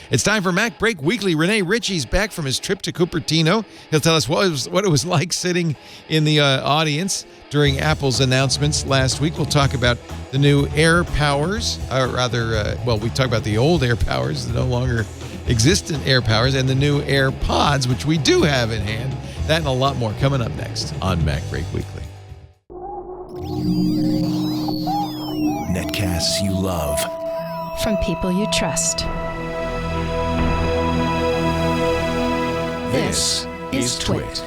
It's time for MacBreak Weekly. Rene Ritchie's back from his trip to Cupertino. He'll tell us what it was like sitting in the audience during Apple's announcements last week. We'll talk about the new AirPowers, we talk about the old AirPowers, the no longer existent AirPowers, and the new AirPods, which we do have in hand. That and a lot more coming up next on MacBreak Weekly. Netcasts you love. From people you trust. This is Twit.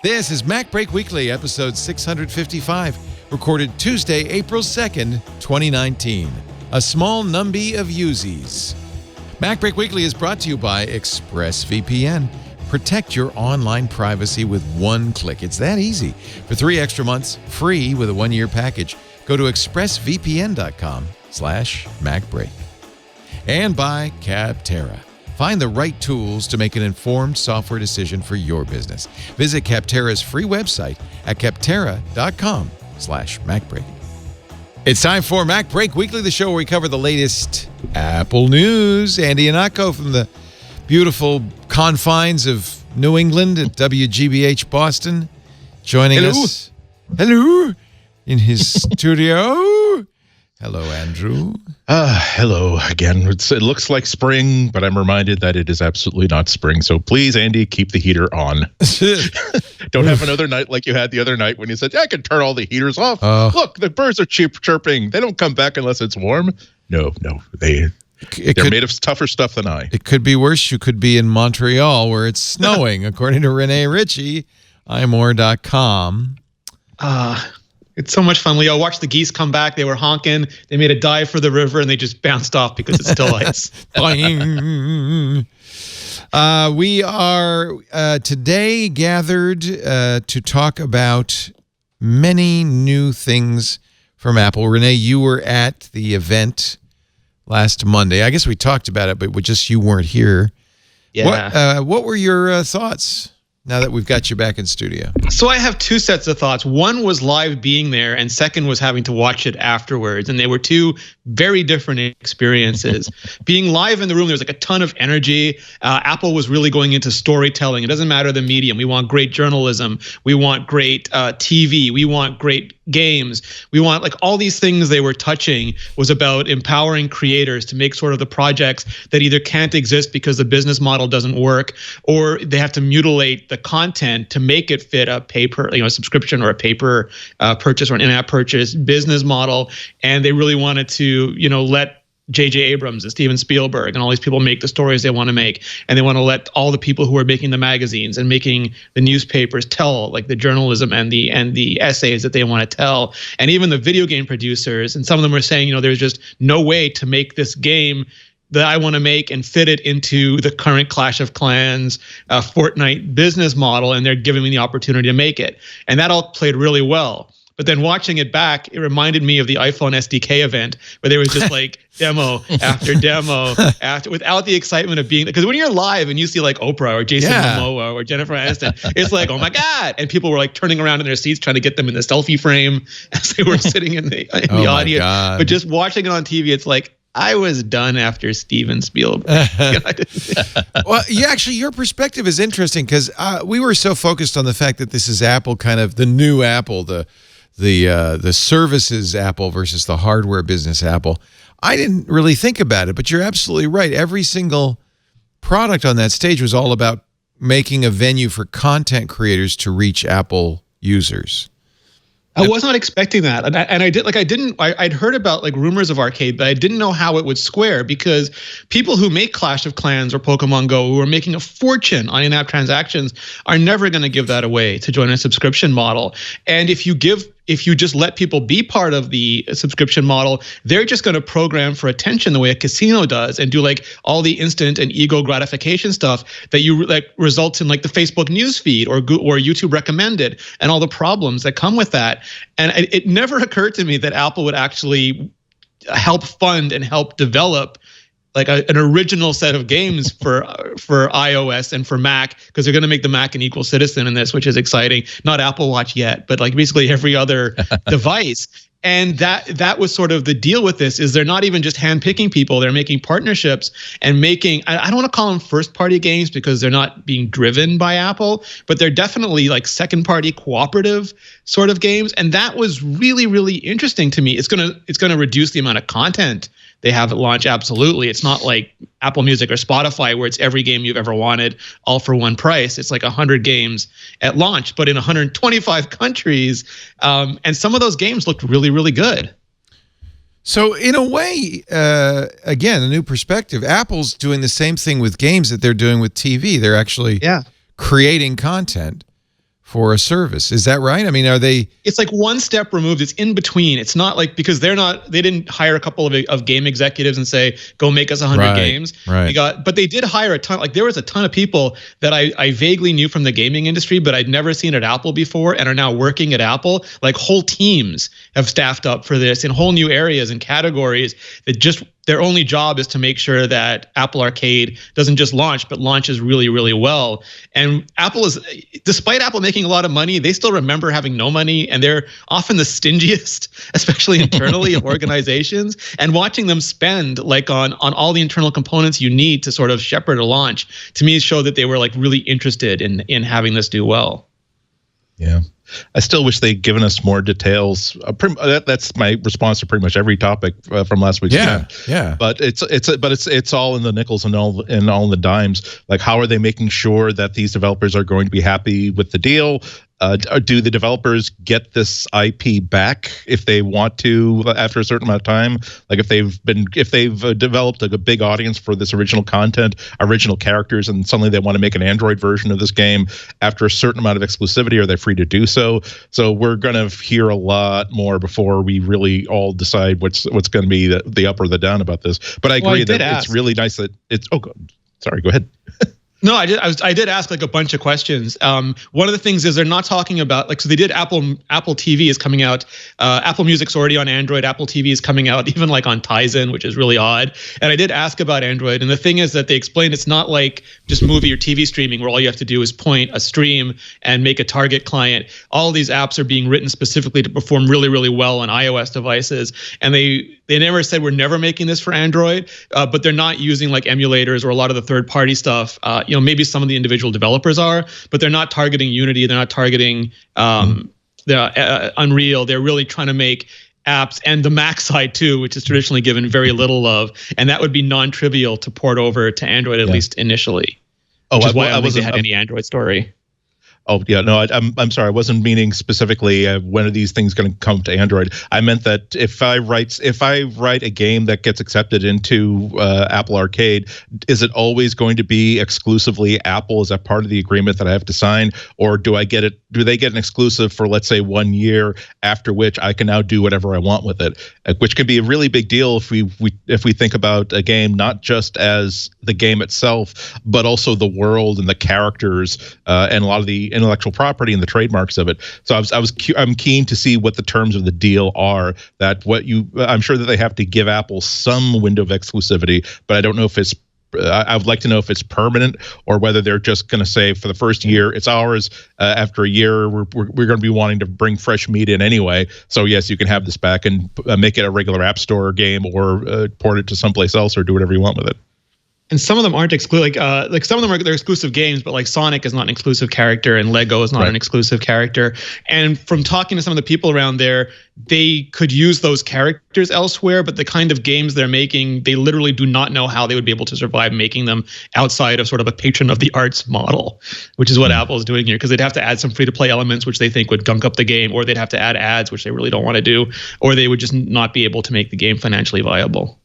This is MacBreak Weekly, episode 655, recorded Tuesday, April 2nd, 2019. A small Numbee of Uzis. MacBreak Weekly is brought to you by Expressvpn. Protect your online privacy with one click. It's that easy. For 3 extra months, free with a 1-year package. Go to expressvpn.com/MacBreak. And by Capterra. Find the right tools to make an informed software decision for your business. Visit Capterra's free website at capterra.com/MacBreak. It's time for MacBreak Weekly, the show where we cover the latest Apple news. Andy Ihnatko from the beautiful confines of New England at WGBH Boston, joining us. Hello. In his studio. Hello, Andrew. Hello again. It looks like spring, but I'm reminded that it is absolutely not spring. So please, Andy, keep the heater on. Don't have another night like you had the other night when you said, I can turn all the heaters off. Look, the birds are chirping. They don't come back unless it's warm. No, they're made of tougher stuff than I. It could be worse. You could be in Montreal where it's snowing, according to Rene Ritchie, imore.com. It's so much fun, Leo. Watch the geese come back. They were honking. They made a dive for the river, and they just bounced off because it's still ice. We are today gathered to talk about many new things from Apple. Rene, you were at the event last Monday. I guess we talked about it, but you weren't here. Yeah. What were your thoughts now that we've got you back in studio? So I have two sets of thoughts. One was live being there, and second was having to watch it afterwards. And they were two very different experiences. Being live in the room, there was like a ton of energy. Apple was really going into storytelling. It doesn't matter the medium. We want great journalism. We want great TV. We want great games. We want like all these things they were touching was about empowering creators to make sort of the projects that either can't exist because the business model doesn't work, or they have to mutilate the content to make it fit a paper, a subscription or a paper purchase or an in-app purchase business model. And they really wanted to, let J.J. Abrams and Steven Spielberg and all these people make the stories they want to make. And they want to let all the people who are making the magazines and making the newspapers tell like the journalism and the essays that they want to tell. And even the video game producers, and some of them are saying, there's just no way to make this game that I want to make and fit it into the current Clash of Clans, Fortnite business model, and they're giving me the opportunity to make it. And that all played really well. But then watching it back, it reminded me of the iPhone SDK event where there was just like demo after demo without the excitement of being, because when you're live and you see like Oprah or Jason Momoa or Jennifer Aniston, it's like, oh my God. And people were like turning around in their seats trying to get them in the selfie frame as they were sitting in the audience. God. But just watching it on TV, it's like, I was done after Steven Spielberg. Well, your perspective is interesting because we were so focused on the fact that this is Apple, kind of the new Apple, the services Apple versus the hardware business Apple. I didn't really think about it, but you're absolutely right. Every single product on that stage was all about making a venue for content creators to reach Apple users. I was not expecting that. I'd heard about like rumors of arcade, but I didn't know how it would square, because people who make Clash of Clans or Pokemon Go, who are making a fortune on in-app transactions, are never going to give that away to join a subscription model. And if you just let people be part of the subscription model, they're just going to program for attention the way a casino does and do like all the instant and ego gratification stuff that results in like the Facebook news feed or YouTube recommended and all the problems that come with that. And it never occurred to me that Apple would actually help fund and help develop like an original set of games for iOS and for Mac, because they're going to make the Mac an equal citizen in this, which is exciting. Not Apple Watch yet, but like basically every other device. And that was sort of the deal with this, is they're not even just handpicking people, they're making partnerships and making, I don't want to call them first party games because they're not being driven by Apple, but they're definitely like second party cooperative sort of games. And that was really, really interesting to me. It's gonna reduce the amount of content they have at launch. Absolutely. It's not like Apple Music or Spotify where it's every game you've ever wanted all for one price. It's like 100 games at launch, but in 125 countries. And some of those games looked really, really good. So in a way, again, a new perspective, Apple's doing the same thing with games that they're doing with TV. They're actually creating content for a service. Is that right? I mean, are they? It's like one step removed. It's in between. It's not like, because they didn't hire a couple of game executives and say, go make us 100 games. Right. But they did hire a ton. Like there was a ton of people that I vaguely knew from the gaming industry, but I'd never seen at Apple before and are now working at Apple. Like whole teams have staffed up for this in whole new areas and categories that just, their only job is to make sure that Apple Arcade doesn't just launch, but launches really, really well. And Apple is, despite Apple making a lot of money, they still remember having no money, and they're often the stingiest, especially internally, of organizations. And watching them spend like on all the internal components you need to sort of shepherd a launch, to me, showed that they were like really interested in having this do well. Yeah. I still wish they'd given us more details. That's my response to pretty much every topic from last week's show. Yeah. But it's all in the nickels and all in the dimes. Like, how are they making sure that these developers are going to be happy with the deal? Do the developers get this IP back if they want to after a certain amount of time? Like if they've developed like a big audience for this original content, original characters, and suddenly they want to make an Android version of this game after a certain amount of exclusivity, are they free to do so? So we're going to hear a lot more before we really all decide what's going to be the up or the down about this. But I agree that it's really nice that it's. Oh, sorry. Go ahead. No, I did ask like a bunch of questions. One of the things is they're not talking about, like, so they did Apple TV is coming out. Apple Music's already on Android. Apple TV is coming out even like on Tizen, which is really odd. And I did ask about Android. And the thing is that they explained it's not like just movie or TV streaming where all you have to do is point a stream and make a target client. All these apps are being written specifically to perform really, really well on iOS devices. And they never said we're never making this for Android, but they're not using like emulators or a lot of the third-party stuff. Maybe some of the individual developers are, but they're not targeting Unity. They're not targeting Unreal. They're really trying to make apps, and the Mac side too, which is traditionally given very little love, and that would be non-trivial to port over to Android, at least initially. Which is why I don't think they had any Android story. Oh yeah, no, I'm sorry. I wasn't meaning specifically when are these things going to come to Android. I meant that if I write a game that gets accepted into Apple Arcade, is it always going to be exclusively Apple? Is that part of the agreement that I have to sign, or do I get it? Do they get an exclusive for, let's say, 1 year, after which I can now do whatever I want with it? Which can be a really big deal if we think about a game not just as the game itself, but also the world and the characters and a lot of the intellectual property and the trademarks of it. So I'm keen to see what the terms of the deal are. I'm sure that they have to give Apple some window of exclusivity, but I don't know if it's. I would like to know if it's permanent or whether they're just going to say for the first year it's ours. After a year, we're going to be wanting to bring fresh meat in anyway. So yes, you can have this back and make it a regular App Store game or port it to someplace else or do whatever you want with it. And some of them aren't exclusive. Like some of them they're exclusive games, but like Sonic is not an exclusive character, and Lego is not an exclusive character. And from talking to some of the people around there, they could use those characters elsewhere, but the kind of games they're making, they literally do not know how they would be able to survive making them outside of sort of a patron of the arts model, which is what Apple is doing here, because they'd have to add some free-to-play elements, which they think would gunk up the game, or they'd have to add ads, which they really don't want to do, or they would just not be able to make the game financially viable.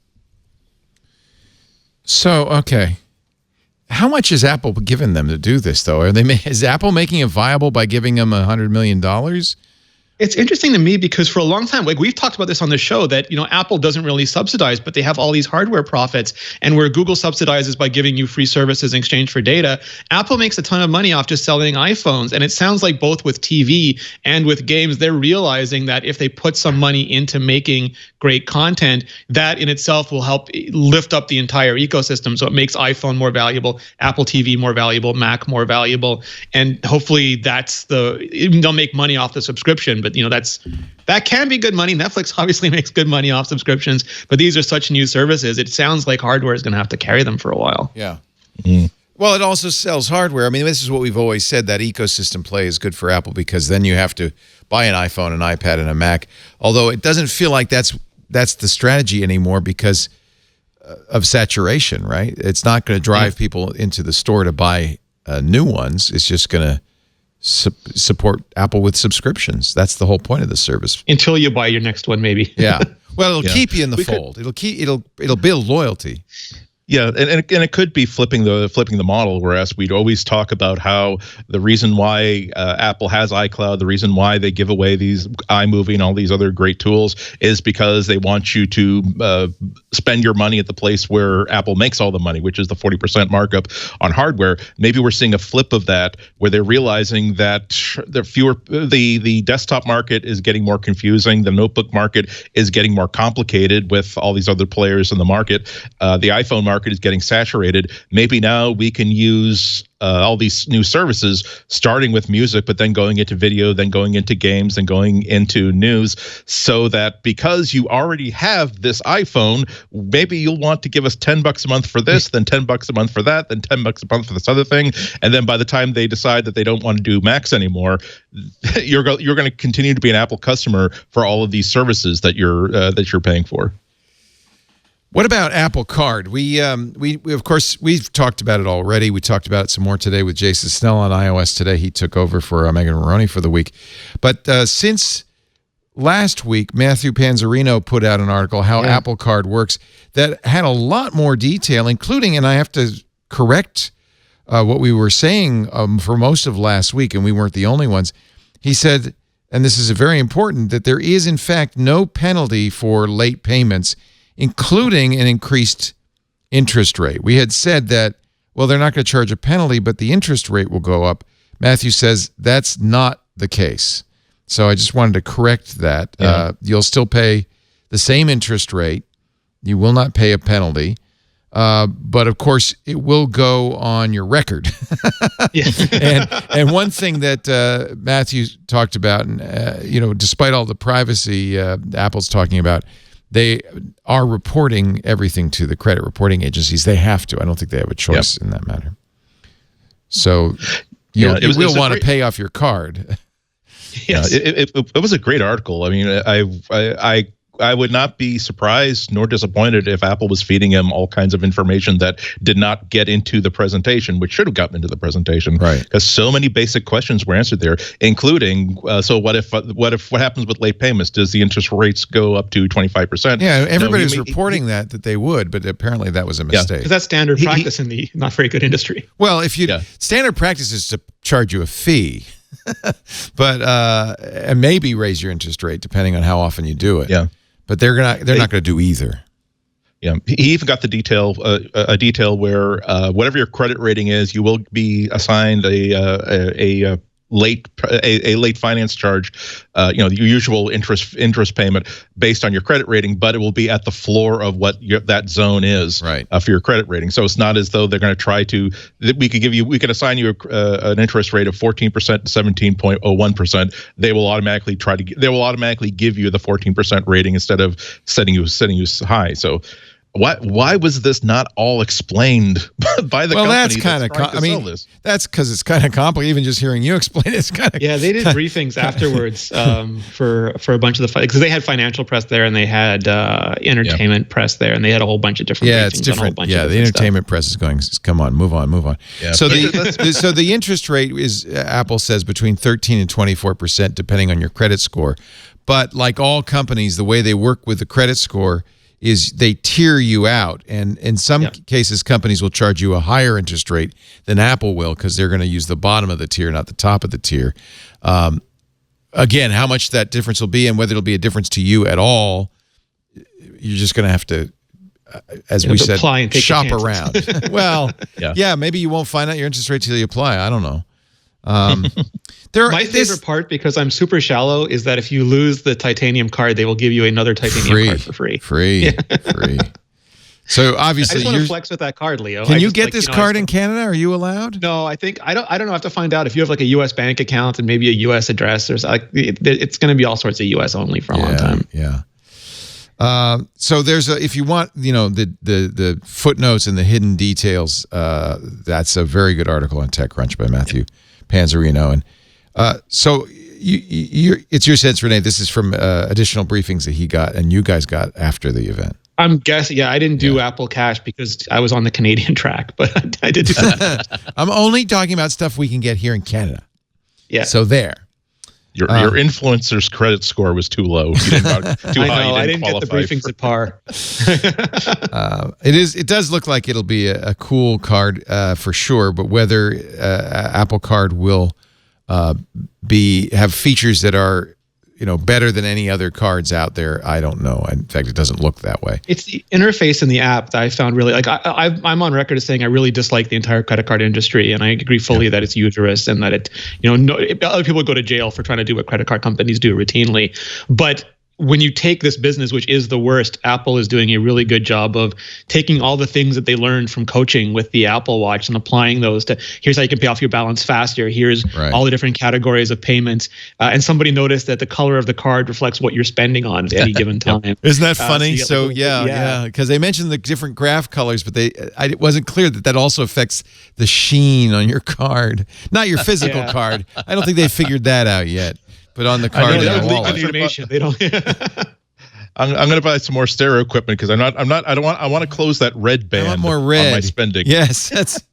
So, okay. How much is Apple giving them to do this, though? Is Apple making it viable by giving them $100 million? It's interesting to me because for a long time, like we've talked about this on the show, that Apple doesn't really subsidize, but they have all these hardware profits. And where Google subsidizes by giving you free services in exchange for data, Apple makes a ton of money off just selling iPhones. And it sounds like both with TV and with games, they're realizing that if they put some money into making great content, that in itself will help lift up the entire ecosystem. So it makes iPhone more valuable, Apple TV more valuable, Mac more valuable, and hopefully they'll make money off the subscription. But but that can be good money. Netflix obviously makes good money off subscriptions, but these are such new services. It sounds like hardware is going to have to carry them for a while. Yeah. Well, it also sells hardware. I mean, this is what we've always said, that ecosystem play is good for Apple, because then you have to buy an iPhone, an iPad, and a Mac. Although it doesn't feel like that's the strategy anymore because of saturation, right? It's not going to drive people into the store to buy new ones. It's just going to support Apple with subscriptions. That's the whole point of the service. Until you buy your next one, maybe. Yeah. Well, it'll keep you in the fold. It'll build loyalty. Yeah, and it could be flipping the model, whereas we'd always talk about how the reason why Apple has iCloud, the reason why they give away these iMovie and all these other great tools is because they want you to spend your money at the place where Apple makes all the money, which is the 40% markup on hardware. Maybe we're seeing a flip of that, where they're realizing that the desktop market is getting more confusing, the notebook market is getting more complicated with all these other players in the market. The iPhone market is getting saturated. Maybe now we can use all these new services, starting with music, but then going into video, then going into games, then going into news, so that because you already have this iPhone, maybe you'll want to give us $10 a month for this, then $10 a month for that, then $10 a month for this other thing, and then by the time they decide that they don't want to do Macs anymore, you're going to continue to be an Apple customer for all of these services that you're paying for. What about Apple Card? We of course, we've talked about it already. We talked about it some more today with Jason Snell on iOS Today. He took over for Megan Maroney for the week. But since last week, Matthew Panzarino put out an article, How Apple Card Works, that had a lot more detail, including, and I have to correct what we were saying for most of last week, and we weren't the only ones. He said, and this is very important, that there is, in fact, no penalty for late payments, including an increased interest rate. We had said that, well, they're not going to charge a penalty, but the interest rate will go up. Matthew says that's not the case. So I just wanted to correct that. Yeah. You'll still pay the same interest rate. You will not pay a penalty. But, of course, it will go on your record. And one thing that Matthew talked about, and despite all the privacy Apple's talking about, they are reporting everything to the credit reporting agencies. They have to. I don't think they have a choice in that matter. So you will want to pay off your card. Yes. It was a great article. I mean, I would not be surprised nor disappointed if Apple was feeding him all kinds of information that did not get into the presentation, which should have gotten into the presentation. Right. Because so many basic questions were answered there, including, so what happens with late payments? Does the interest rates go up to 25%? Yeah, everybody was reporting that they would, but apparently that was a mistake. Because that's standard practice in the not very good industry. Well, standard practice is to charge you a fee. But and maybe raise your interest rate depending on how often you do it. Yeah. But they're not going to do either. Yeah, he even got the detail, a detail where whatever your credit rating is, you will be assigned a late finance charge, the usual interest payment based on your credit rating, but it will be at the floor of what that zone is for your credit rating. So it's not as though they're going to try to. We could assign you an interest rate of 14% to 17.01%. They will automatically give you the 14% rating instead of setting you high. So. Why was this not all explained by the company? Well, that's kind of. That's because it's kind of complicated. Even just hearing you explain it's kind of. Yeah, they did briefings afterwards for a bunch of the because they had financial press there and they had entertainment press there and they had a whole bunch of different. Yeah, it's different. The entertainment press is going. Come on, move on. Yeah, so the interest rate is Apple says between 13% and 24% depending on your credit score, but like all companies, the way they work with the credit score is they tier you out, and in some cases companies will charge you a higher interest rate than Apple will because they're going to use the bottom of the tier, not the top of the tier. Again, how much that difference will be and whether it'll be a difference to you at all, you're just going to have to, as we said, shop around. Well, maybe you won't find out your interest rate till you apply. I don't know. My favorite part, because I'm super shallow, is that if you lose the titanium card, they will give you another titanium card for free. Free. So I obviously, just want to flex with that card, Leo. Can you get this card in Canada? Are you allowed? No, I don't know. I have to find out if you have like a U.S. bank account and maybe a U.S. address. It's going to be all sorts of U.S. only for a long time. Yeah. So there's if you want, the footnotes and the hidden details. That's a very good article on TechCrunch by Matthew Panzarino, and so it's your sense, Rene. This is from additional briefings that he got and you guys got after the event. I'm guessing. Yeah, I didn't do Apple Cash because I was on the Canadian track, but I did do that. I'm only talking about stuff we can get here in Canada. Yeah. So there. Your influencer's credit score was too low. You didn't too high. I didn't get the briefings at par. It does look like it'll be a cool card for sure, but whether Apple Card will have features that are better than any other cards out there, I don't know. In fact, it doesn't look that way. It's the interface in the app that I found really I'm on record as saying I really dislike the entire credit card industry, and I agree fully that it's usurious and that other people go to jail for trying to do what credit card companies do routinely. But when you take this business, which is the worst, Apple is doing a really good job of taking all the things that they learned from coaching with the Apple Watch and applying those to, here's how you can pay off your balance faster. Here's all the different categories of payments. And somebody noticed that the color of the card reflects what you're spending on at any given time. Isn't that funny? So because they mentioned the different graph colors, but it wasn't clear that also affects the sheen on your card, not your physical card. I don't think they figured that out yet. But on the card, they don't. I'm going to buy some more stereo equipment because I want to close that red band. I want more red on my spending. Yes, it's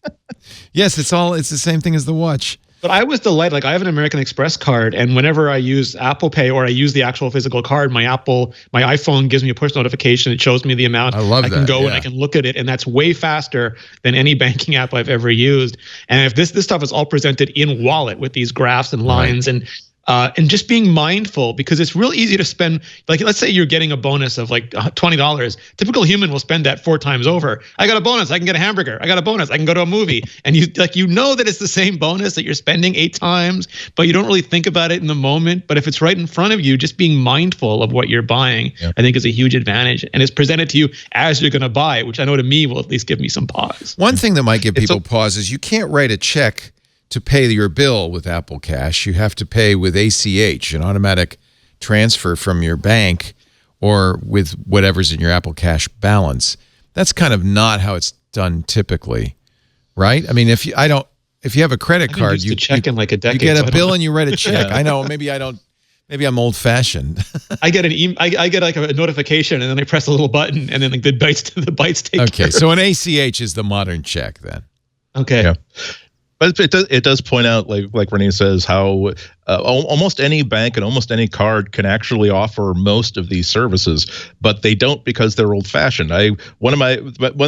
the same thing as the watch. But I was delighted. Like I have an American Express card, and whenever I use Apple Pay or I use the actual physical card, my iPhone gives me a push notification. It shows me the amount. I can go and I can look at it, and that's way faster than any banking app I've ever used. And if this stuff is all presented in Wallet with these graphs and lines and just being mindful, because it's real easy to spend, like, let's say you're getting a bonus of like $20. Typical human will spend that 4 times over. I got a bonus, I can get a hamburger. I got a bonus, I can go to a movie. And you know that it's the same bonus that you're spending 8 times, but you don't really think about it in the moment. But if it's right in front of you, just being mindful of what you're buying, I think is a huge advantage. And it's presented to you as you're going to buy it, which I know to me will at least give me some pause. One thing that might give people pause is you can't write a check to pay your bill with Apple Cash. You have to pay with ACH, an automatic transfer from your bank, or with whatever's in your Apple Cash balance. That's kind of not how it's done typically, right? I mean, if you have a credit card, you check in like a decade. You get a bill and you write a check. I know, maybe I'm old fashioned. I get I get like a notification, and then I press a little button, and then the bytes take. Okay, so an ACH is the modern check then. Okay. Yeah. But it does point out, like Rene says, how almost any bank and almost any card can actually offer most of these services, but they don't because they're old fashioned. One of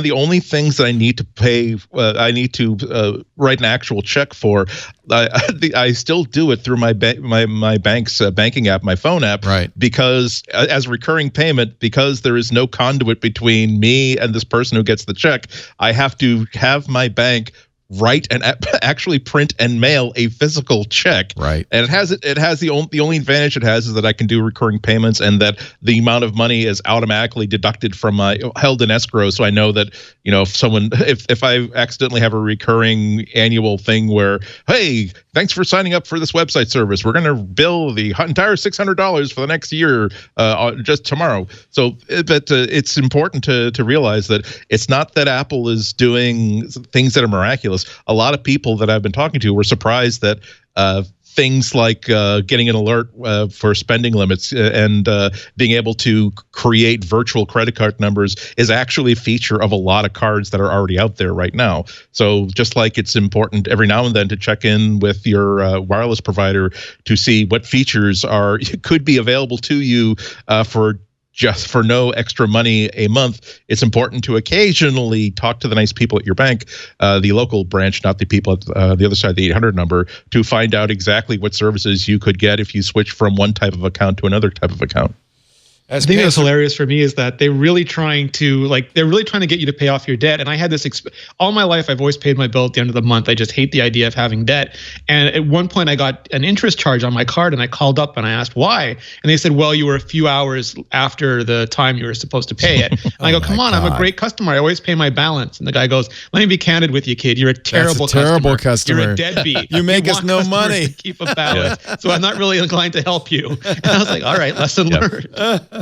the only things that I need to pay, I need to write an actual check for. I still do it through my bank's banking app, my phone app, right? Because as a recurring payment, because there is no conduit between me and this person who gets the check, I have to have my bank write and actually print and mail a physical check, right? And it has the only advantage it has is that I can do recurring payments, and that the amount of money is automatically deducted from my held in escrow. So I know that if I accidentally have a recurring annual thing where, hey, thanks for signing up for this website service, we're going to bill the entire $600 for the next year just tomorrow. So it's important to realize that it's not that Apple is doing things that are miraculous. A lot of people that I've been talking to were surprised that things like getting an alert for spending limits and being able to create virtual credit card numbers is actually a feature of a lot of cards that are already out there right now. So just like it's important every now and then to check in with your wireless provider to see what features could be available to you for no extra money a month, it's important to occasionally talk to the nice people at your bank, the local branch, not the people at the other side of the 800 number, to find out exactly what services you could get if you switch from one type of account to another type of account. The thing that's hilarious for me is that they're really trying to get you to pay off your debt. And I had this all my life. I've always paid my bill at the end of the month. I just hate the idea of having debt. And at one point, I got an interest charge on my card, and I called up and I asked why. And they said, "Well, you were a few hours after the time you were supposed to pay it." And I go, "Come on, I'm a great customer. I always pay my balance." And the guy goes, "Let me be candid with you, kid. You're a terrible customer. You're a deadbeat. You make us no money. Keep a balance. So I'm not really inclined to help you." And I was like, "All right, lesson learned."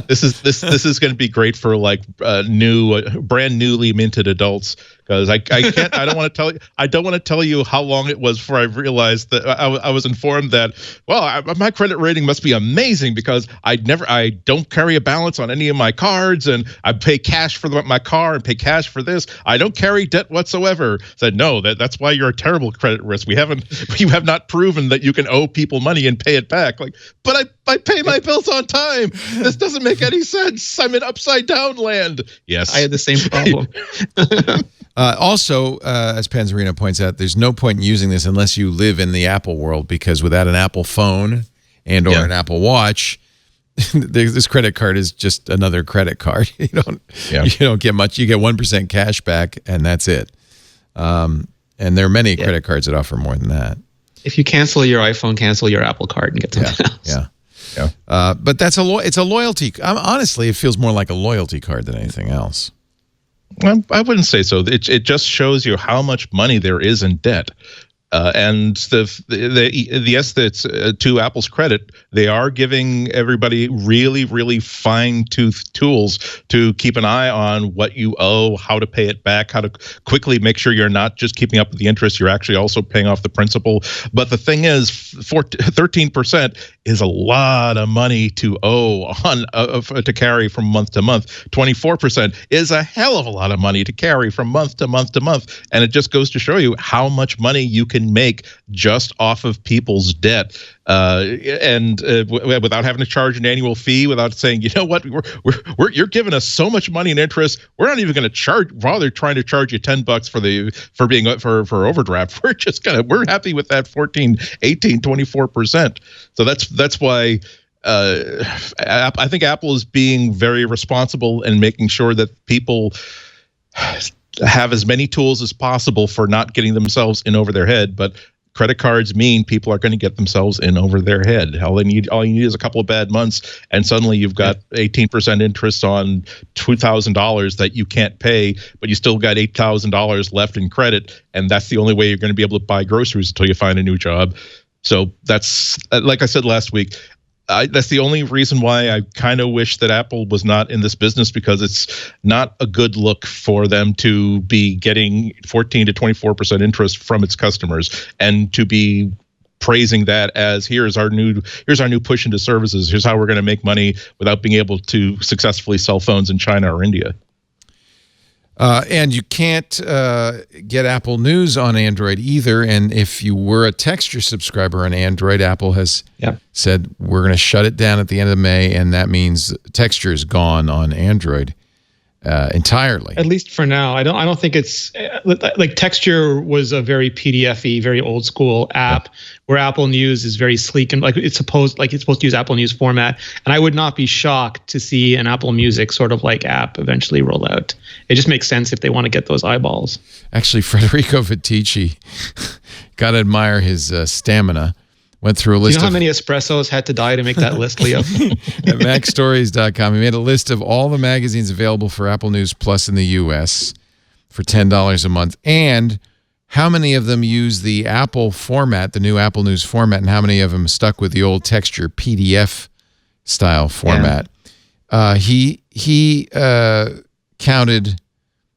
This is going to be great for like brand newly minted adults, because I don't want to tell you how long it was before I realized that I was informed that, well, my credit rating must be amazing because I don't carry a balance on any of my cards, and I pay cash for my car and pay cash for this. I don't carry debt whatsoever. Said, no, that's why you're a terrible credit risk. You have not proven that you can owe people money and pay it back. Like, but I pay my bills on time. This doesn't make any sense. I'm in upside down land. Yes, I had the same problem. Also, as Panzerino points out, there's no point in using this unless you live in the Apple world, because without an Apple phone and or an Apple Watch, this credit card is just another credit card. You don't get much. You get 1% cash back, and that's it. And there are many credit cards that offer more than that. If you cancel your iPhone, cancel your Apple card and get something else. Yeah. But it's a loyalty. Honestly, it feels more like a loyalty card than anything else. I wouldn't say so. It just shows you how much money there is in debt. And yes, that's to Apple's credit, they are giving everybody really, really fine-toothed tools to keep an eye on what you owe, how to pay it back, how to quickly make sure you're not just keeping up with the interest, you're actually also paying off the principal. But the thing is, 13% is a lot of money to owe to carry from month to month. 24% is a hell of a lot of money to carry from month to month to month, and it just goes to show you how much money you can make just off of people's debt, and without having to charge an annual fee, without saying, you know what, you're giving us so much money in interest, we're not even going to bother trying to charge you $10 for overdraft. We're happy with that 14, 18, 24%. So that's why I think Apple is being very responsible and making sure that people have as many tools as possible for not getting themselves in over their head. But credit cards mean people are going to get themselves in over their head. All you need is a couple of bad months, and suddenly you've got 18% interest on $2,000 that you can't pay, but you still got $8,000 left in credit, and that's the only way you're going to be able to buy groceries until you find a new job. So that's, like I said last week, that's the only reason why I kind of wish that Apple was not in this business, because it's not a good look for them to be getting 14 to 24% interest from its customers, and to be praising that as here's our new push into services. Here's how we're going to make money without being able to successfully sell phones in China or India. And you can't get Apple News on Android either. And if you were a Texture subscriber on Android, Apple has said we're going to shut it down at the end of May, and that means Texture is gone on Android entirely. At least for now. I don't think it's like Texture was a very PDF-y, very old school app, where Apple News is very sleek and it's supposed to use Apple News format. And I would not be shocked to see an Apple Music sort of like app eventually roll out. It just makes sense if they want to get those eyeballs. Actually, Federico Vitici, gotta admire his stamina. Went through a list. Do you know how many espressos had to die to make that list, Leo? At MacStories.com, he made a list of all the magazines available for Apple News Plus in the U.S. for $10 a month, and how many of them use the Apple format, the new Apple News format, and how many of them stuck with the old Texture PDF style format. Yeah. He counted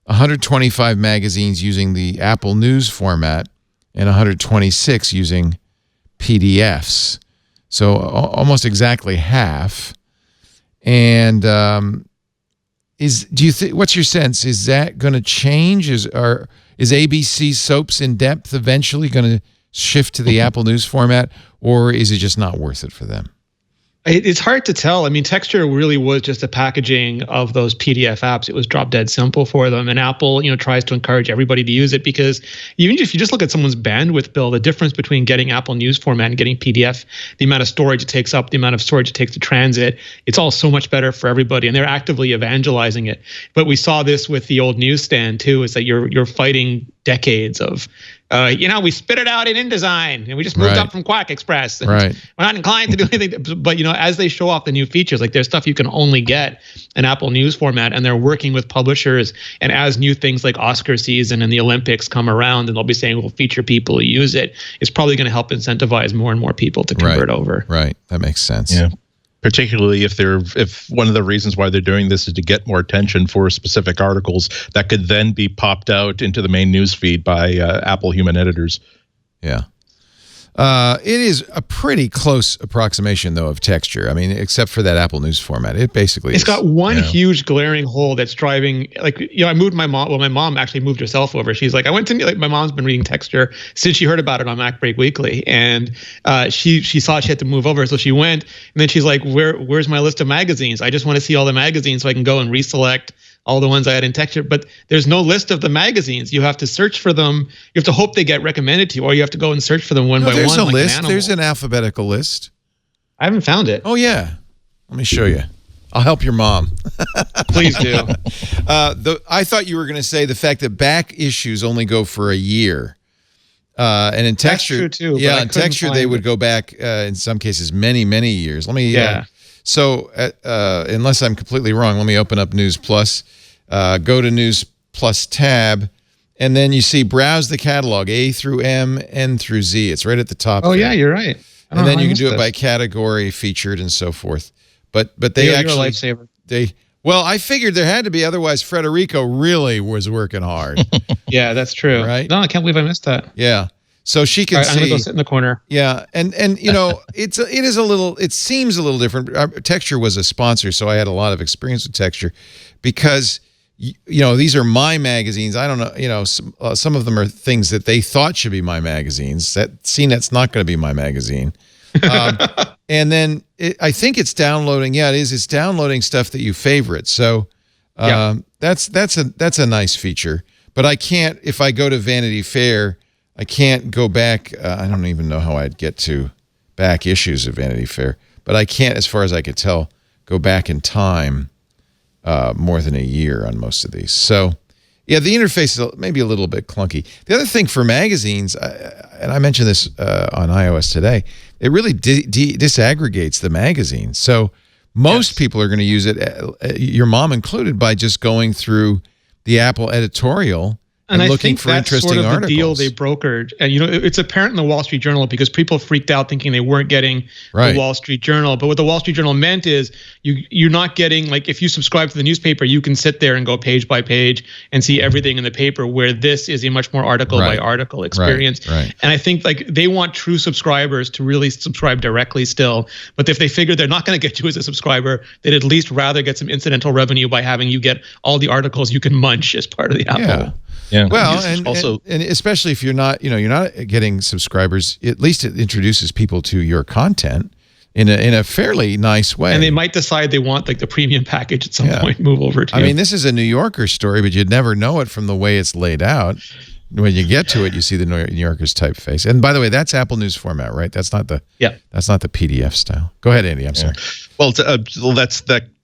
125 magazines using the Apple News format and 126 using PDFs, so almost exactly half. And what's your sense? Is that going to change? Is ABC Soaps in Depth eventually going to shift to the Apple News format, or is it just not worth it for them? It's hard to tell. I mean, Texture really was just a packaging of those PDF apps. It was drop dead simple for them. And Apple, tries to encourage everybody to use it because even if you just look at someone's bandwidth bill, the difference between getting Apple News format and getting PDF, the amount of storage it takes up, the amount of storage it takes to transit, it's all so much better for everybody. And they're actively evangelizing it. But we saw this with the old newsstand too, is that you're fighting decades of, we spit it out in InDesign and we just moved up from Quark Express. And we're not inclined to do anything. But, as they show off the new features, like there's stuff you can only get in Apple News format, and they're working with publishers. And as new things like Oscar season and the Olympics come around, and they'll be saying we'll feature people who use it, it's probably going to help incentivize more and more people to convert over. Right. That makes sense. Yeah. Particularly if one of the reasons why they're doing this is to get more attention for specific articles that could then be popped out into the main news feed by Apple human editors. Yeah. It is a pretty close approximation, though, of Texture. I mean, except for that Apple News format. It basically It's got one huge glaring hole that's driving, I moved my mom. Well, my mom actually moved herself over. She's like, my mom's been reading Texture since she heard about it on MacBreak Weekly. And she saw she had to move over. So she went, and then she's like, where's my list of magazines? I just want to see all the magazines so I can go and reselect all the ones I had in Texture, but there's no list of the magazines. You have to search for them. You have to hope they get recommended to you, or you have to go and search for them one by one. There's a list. There's an alphabetical list. I haven't found it. Oh, yeah. Let me show you. I'll help your mom. Please do. I thought you were going to say the fact that back issues only go for a year. And in Texture, that's true too, yeah, in Texture they would go back in some cases many, many years. Let me. So unless I'm completely wrong, let me open up News Plus. Go to News Plus tab, and then you see browse the catalog, A through M, N through Z. It's right at the top. Oh, yeah, you're right. And then you can do it by category, featured, and so forth. But they actually, you're a lifesaver. Well, I figured there had to be, otherwise Federico really was working hard. Yeah, that's true. Right? No, I can't believe I missed that. Yeah. So she can see. I'm gonna go sit in the corner. Yeah, and it seems a little different. Texture was a sponsor, so I had a lot of experience with Texture, because these are my magazines. I don't know, some of them are things that they thought should be my magazines. That CNET's not going to be my magazine. And then I think it's downloading. Yeah, it is. It's downloading stuff that you favorite. So that's a nice feature. But I can't, if I go to Vanity Fair, I can't go back. I don't even know how I'd get to back issues of Vanity Fair, but I can't, as far as I could tell, go back in time more than a year on most of these. So, yeah, the interface is maybe a little bit clunky. The other thing for magazines, and I mentioned this on iOS today, it really disaggregates the magazine. So most people are going to use it, your mom included, by just going through the Apple editorial and looking for interesting articles. The deal they brokered, and it's apparent in the Wall Street Journal, because people freaked out thinking they weren't getting the Wall Street Journal. But what the Wall Street Journal meant is you're not getting, like, if you subscribe to the newspaper, you can sit there and go page by page and see everything in the paper, where this is a much more article by article experience. Right. And I think, like, they want true subscribers to really subscribe directly still. But if they figure they're not going to get you as a subscriber, they'd at least rather get some incidental revenue by having you get all the articles you can munch as part of the Apple. Yeah. Well, and especially if you're not getting subscribers, at least it introduces people to your content in a fairly nice way. And they might decide they want, like, the premium package at some point, move over to. I mean, this is a New Yorker story, but you'd never know it from the way it's laid out. When you get to it, you see the New Yorker's typeface. And by the way, that's Apple News format, right? That's not the PDF style. Go ahead, Andy. I'm sorry. Well,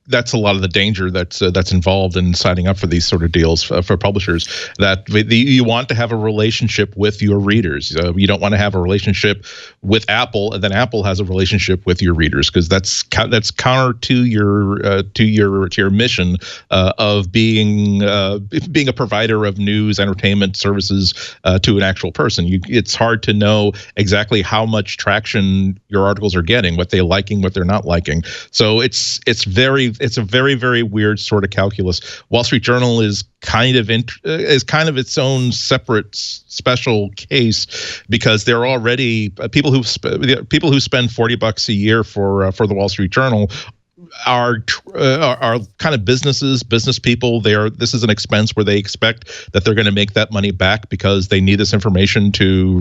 that's a lot of the danger that's involved in signing up for these sort of deals for publishers, that you want to have a relationship with your readers. You don't want to have a relationship with Apple, and then Apple has a relationship with your readers, because that's counter to your mission of being a provider of news, entertainment services to an actual person. It's hard to know exactly how much traction your articles are getting, what they're liking, what they're not liking. So it's a very, very weird sort of calculus. Wall Street Journal is kind of its own separate special case, because they're already people who spend $40 a year for the Wall Street Journal are kind of business people. This is an expense where they expect that they're going to make that money back because they need this information to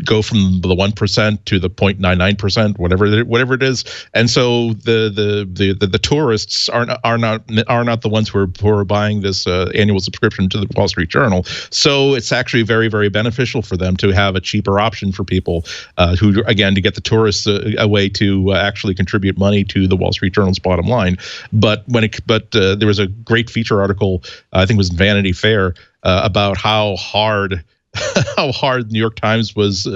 go from the 1% to the 0.99%, whatever it is. And so the tourists are not the ones who are buying this annual subscription to the Wall Street Journal. So it's actually very, very beneficial for them to have a cheaper option for people who, again, to get the tourists a way to actually contribute money to the Wall Street Journal's bottom line. But there was a great feature article, I think it was in Vanity Fair, about how hard the New York Times was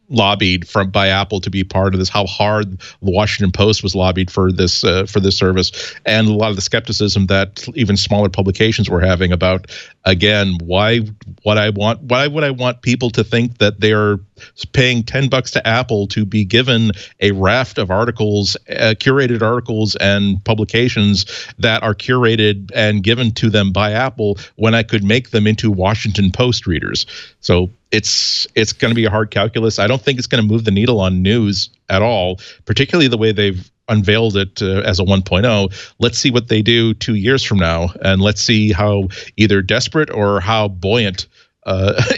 lobbied by Apple to be part of this, how hard the Washington Post was lobbied for this service, and a lot of the skepticism that even smaller publications were having about, again, why would I want people to think that they're paying $10 to Apple to be given a raft of articles, curated articles and publications that are curated and given to them by Apple when I could make them into Washington Post readers. So it's going to be a hard calculus. I don't think it's going to move the needle on news at all, particularly the way they've unveiled it as a 1.0. Let's see what they do 2 years from now, and let's see how either desperate or how buoyant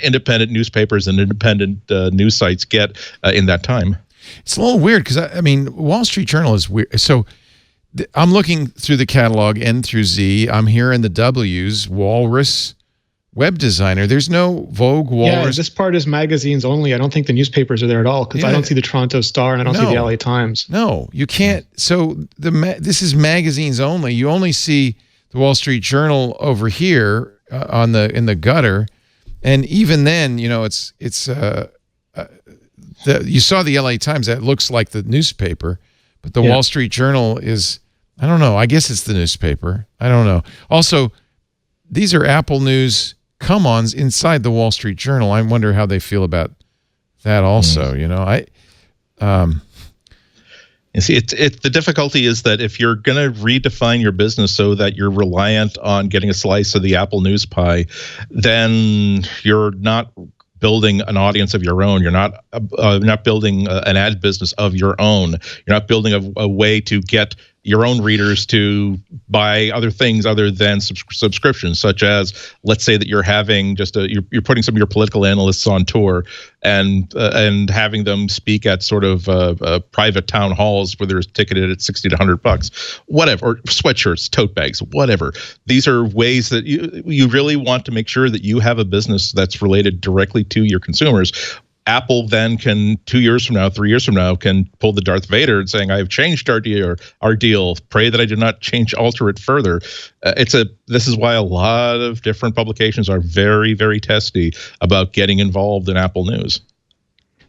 independent newspapers and independent news sites get in that time. It's a little weird because, I mean, Wall Street Journal is weird. So I'm looking through the catalog N through Z. I'm hearing the W's, Walrus, Web Designer. There's no Vogue, Walrus. Yeah, this part is magazines only. I don't think the newspapers are there at all because I don't see the Toronto Star and I don't see the LA Times. No, you can't. So this is magazines only. You only see the Wall Street Journal over here in the gutter. And even then, you know, you saw the LA Times. That looks like the newspaper, but the Wall Street Journal is, I don't know. I guess it's the newspaper. I don't know. Also, these are Apple News come-ons inside the Wall Street Journal. I wonder how they feel about that also. You know, you see, the difficulty is that if you're going to redefine your business so that you're reliant on getting a slice of the Apple News pie, then you're not building an audience of your own. You're not building an ad business of your own. You're not building a way to get your own readers to buy other things other than subscriptions, such as, let's say that you're having you're putting some of your political analysts on tour and having them speak at sort of private town halls where they're ticketed at $60 to $100, whatever, or sweatshirts, tote bags, whatever. These are ways that you really want to make sure that you have a business that's related directly to your consumers. Apple then can 2 years from now, 3 years from now, can pull the Darth Vader and saying, "I have changed our deal. Pray that I did not alter it further." This is why a lot of different publications are very, very testy about getting involved in Apple News.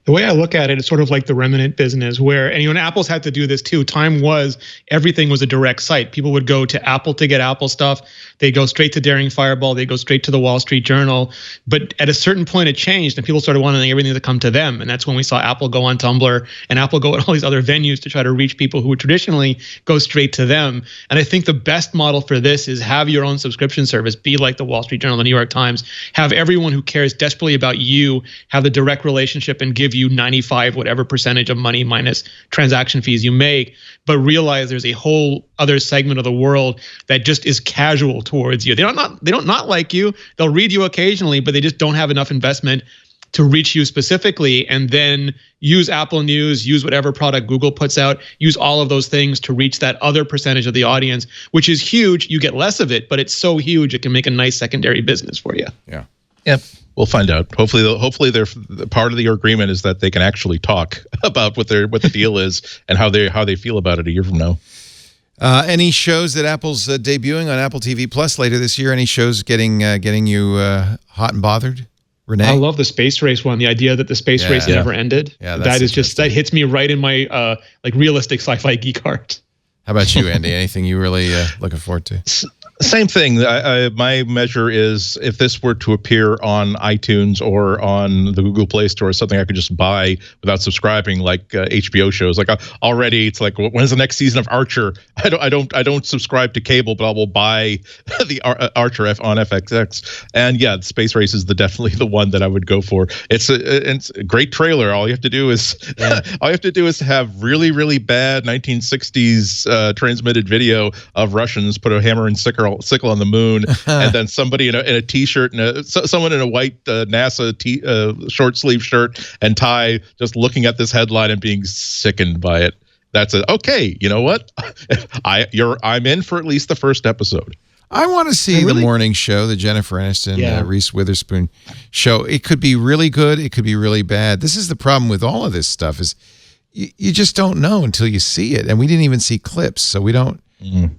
The way I look at it, it's sort of like the remnant business where, and Apple's had to do this too. Time was, everything was a direct site. People would go to Apple to get Apple stuff. They go straight to Daring Fireball. They go straight to the Wall Street Journal. But at a certain point, it changed, and people started wanting everything to come to them. And that's when we saw Apple go on Tumblr and Apple go at all these other venues to try to reach people who would traditionally go straight to them. And I think the best model for this is have your own subscription service, be like the Wall Street Journal, the New York Times, have everyone who cares desperately about you have the direct relationship and give you 95 whatever percentage of money minus transaction fees you make, but realize there's a whole other segment of the world that just is casual towards you. They don't not like you. They'll read you occasionally, but they just don't have enough investment to reach you specifically, and then use Apple News, use whatever product Google puts out, use all of those things to reach that other percentage of the audience, which is huge. You get less of it, but it's so huge it can make a nice secondary business for you. Yeah. Yep. We'll find out. Hopefully, they're part of your agreement is that they can actually talk about what the deal is and how they feel about it a year from now. Any shows that Apple's debuting on Apple TV Plus later this year? Any shows getting you hot and bothered? Renee? I love the space race one. The idea that the space race never ended. Yeah, that hits me right in my like realistic sci-fi geek heart. How about you, Andy? Anything you really looking forward to? Same thing. My measure is if this were to appear on iTunes or on the Google Play Store, something I could just buy without subscribing, like HBO shows. Like already, it's like, when's the next season of Archer? I don't subscribe to cable, but I will buy the Archer on FXX. And yeah, Space Race is definitely the one that I would go for. It's a great trailer. All you have to do is have really, really bad 1960s transmitted video of Russians put a hammer and sickle on the moon, and then somebody in a t-shirt and someone in a white NASA short sleeve shirt and tie just looking at this headline and being sickened by it. That's it. Okay, you know what? I'm in for at least the first episode. I want to see the morning show, the Jennifer Aniston, Reese Witherspoon show. It could be really good. It could be really bad. This is the problem with all of this stuff is you just don't know until you see it. And we didn't even see clips, so we don't.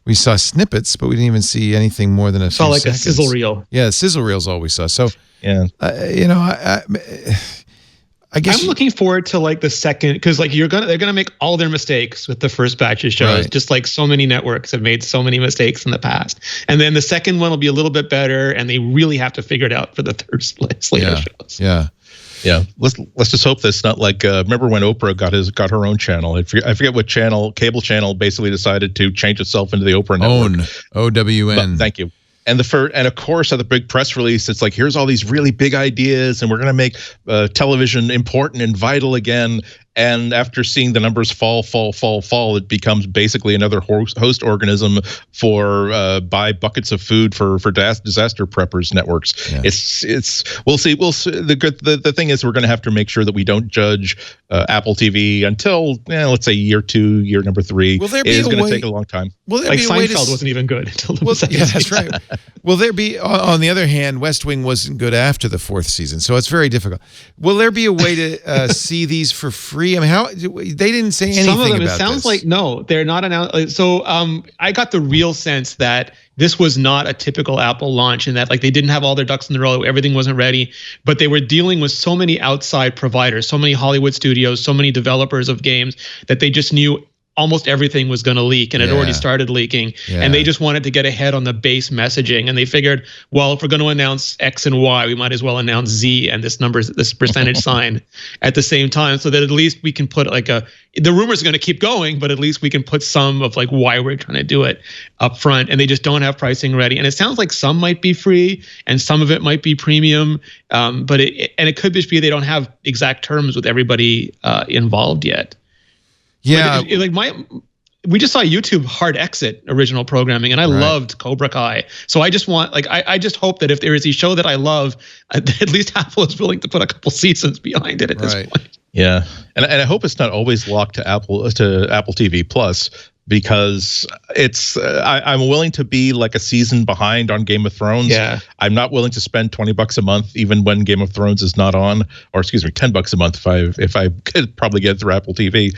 We saw snippets, but we didn't even see anything more than a few seconds. A sizzle reel. Yeah, the sizzle reel is all we saw. So, yeah, I guess I'm looking forward to like the second, because like they're gonna make all their mistakes with the first batch of shows, just like so many networks have made so many mistakes in the past. And then the second one will be a little bit better, and they really have to figure it out for the third slate of shows. Yeah, let's just hope that's not like remember when Oprah got her own channel? I forget what cable channel basically decided to change itself into the Oprah network. OWN. Thank you. And of course, at the big press release, it's like, here's all these really big ideas, and we're going to make television important and vital again. And after seeing the numbers fall, it becomes basically another host organism for buy buckets of food for disaster preppers networks. Yeah. We'll see. The thing is, we're going to have to make sure that we don't judge Apple TV until let's say year 2, year number 3. It is going to take a long time. Like Seinfeld wasn't even good until the second season. That's right. Will there be, on the other hand, West Wing wasn't good after the 4th season, so it's very difficult. Will there be a way to see these for free? I mean, how they didn't say anything about this. Some of them, it sounds like no, they're not announced. So I got the real sense that this was not a typical Apple launch, and that like they didn't have all their ducks in the row, everything wasn't ready, but they were dealing with so many outside providers, so many Hollywood studios, so many developers of games that they just knew almost everything was going to leak, and it already started leaking. And they just wanted to get ahead on the base messaging, and they figured, well, if we're going to announce X and Y, we might as well announce Z and this percentage sign at the same time, so that at least we can put like the rumors are going to keep going, but at least we can put some of like why we're trying to do it up front. And they just don't have pricing ready, and it sounds like some might be free and some of it might be premium, but it could just be they don't have exact terms with everybody involved yet. Yeah, we just saw YouTube hard exit original programming, and I loved Cobra Kai. So I just want, I just hope that if there is a show that I love, at least Apple is willing to put a couple seasons behind it at this point. Yeah, and I hope it's not always locked to Apple TV Plus, because it's I'm willing to be like a season behind on Game of Thrones. Yeah, I'm not willing to spend $20 a month even when Game of Thrones is not on, or excuse me, $10 a month if I could probably get it through Apple TV.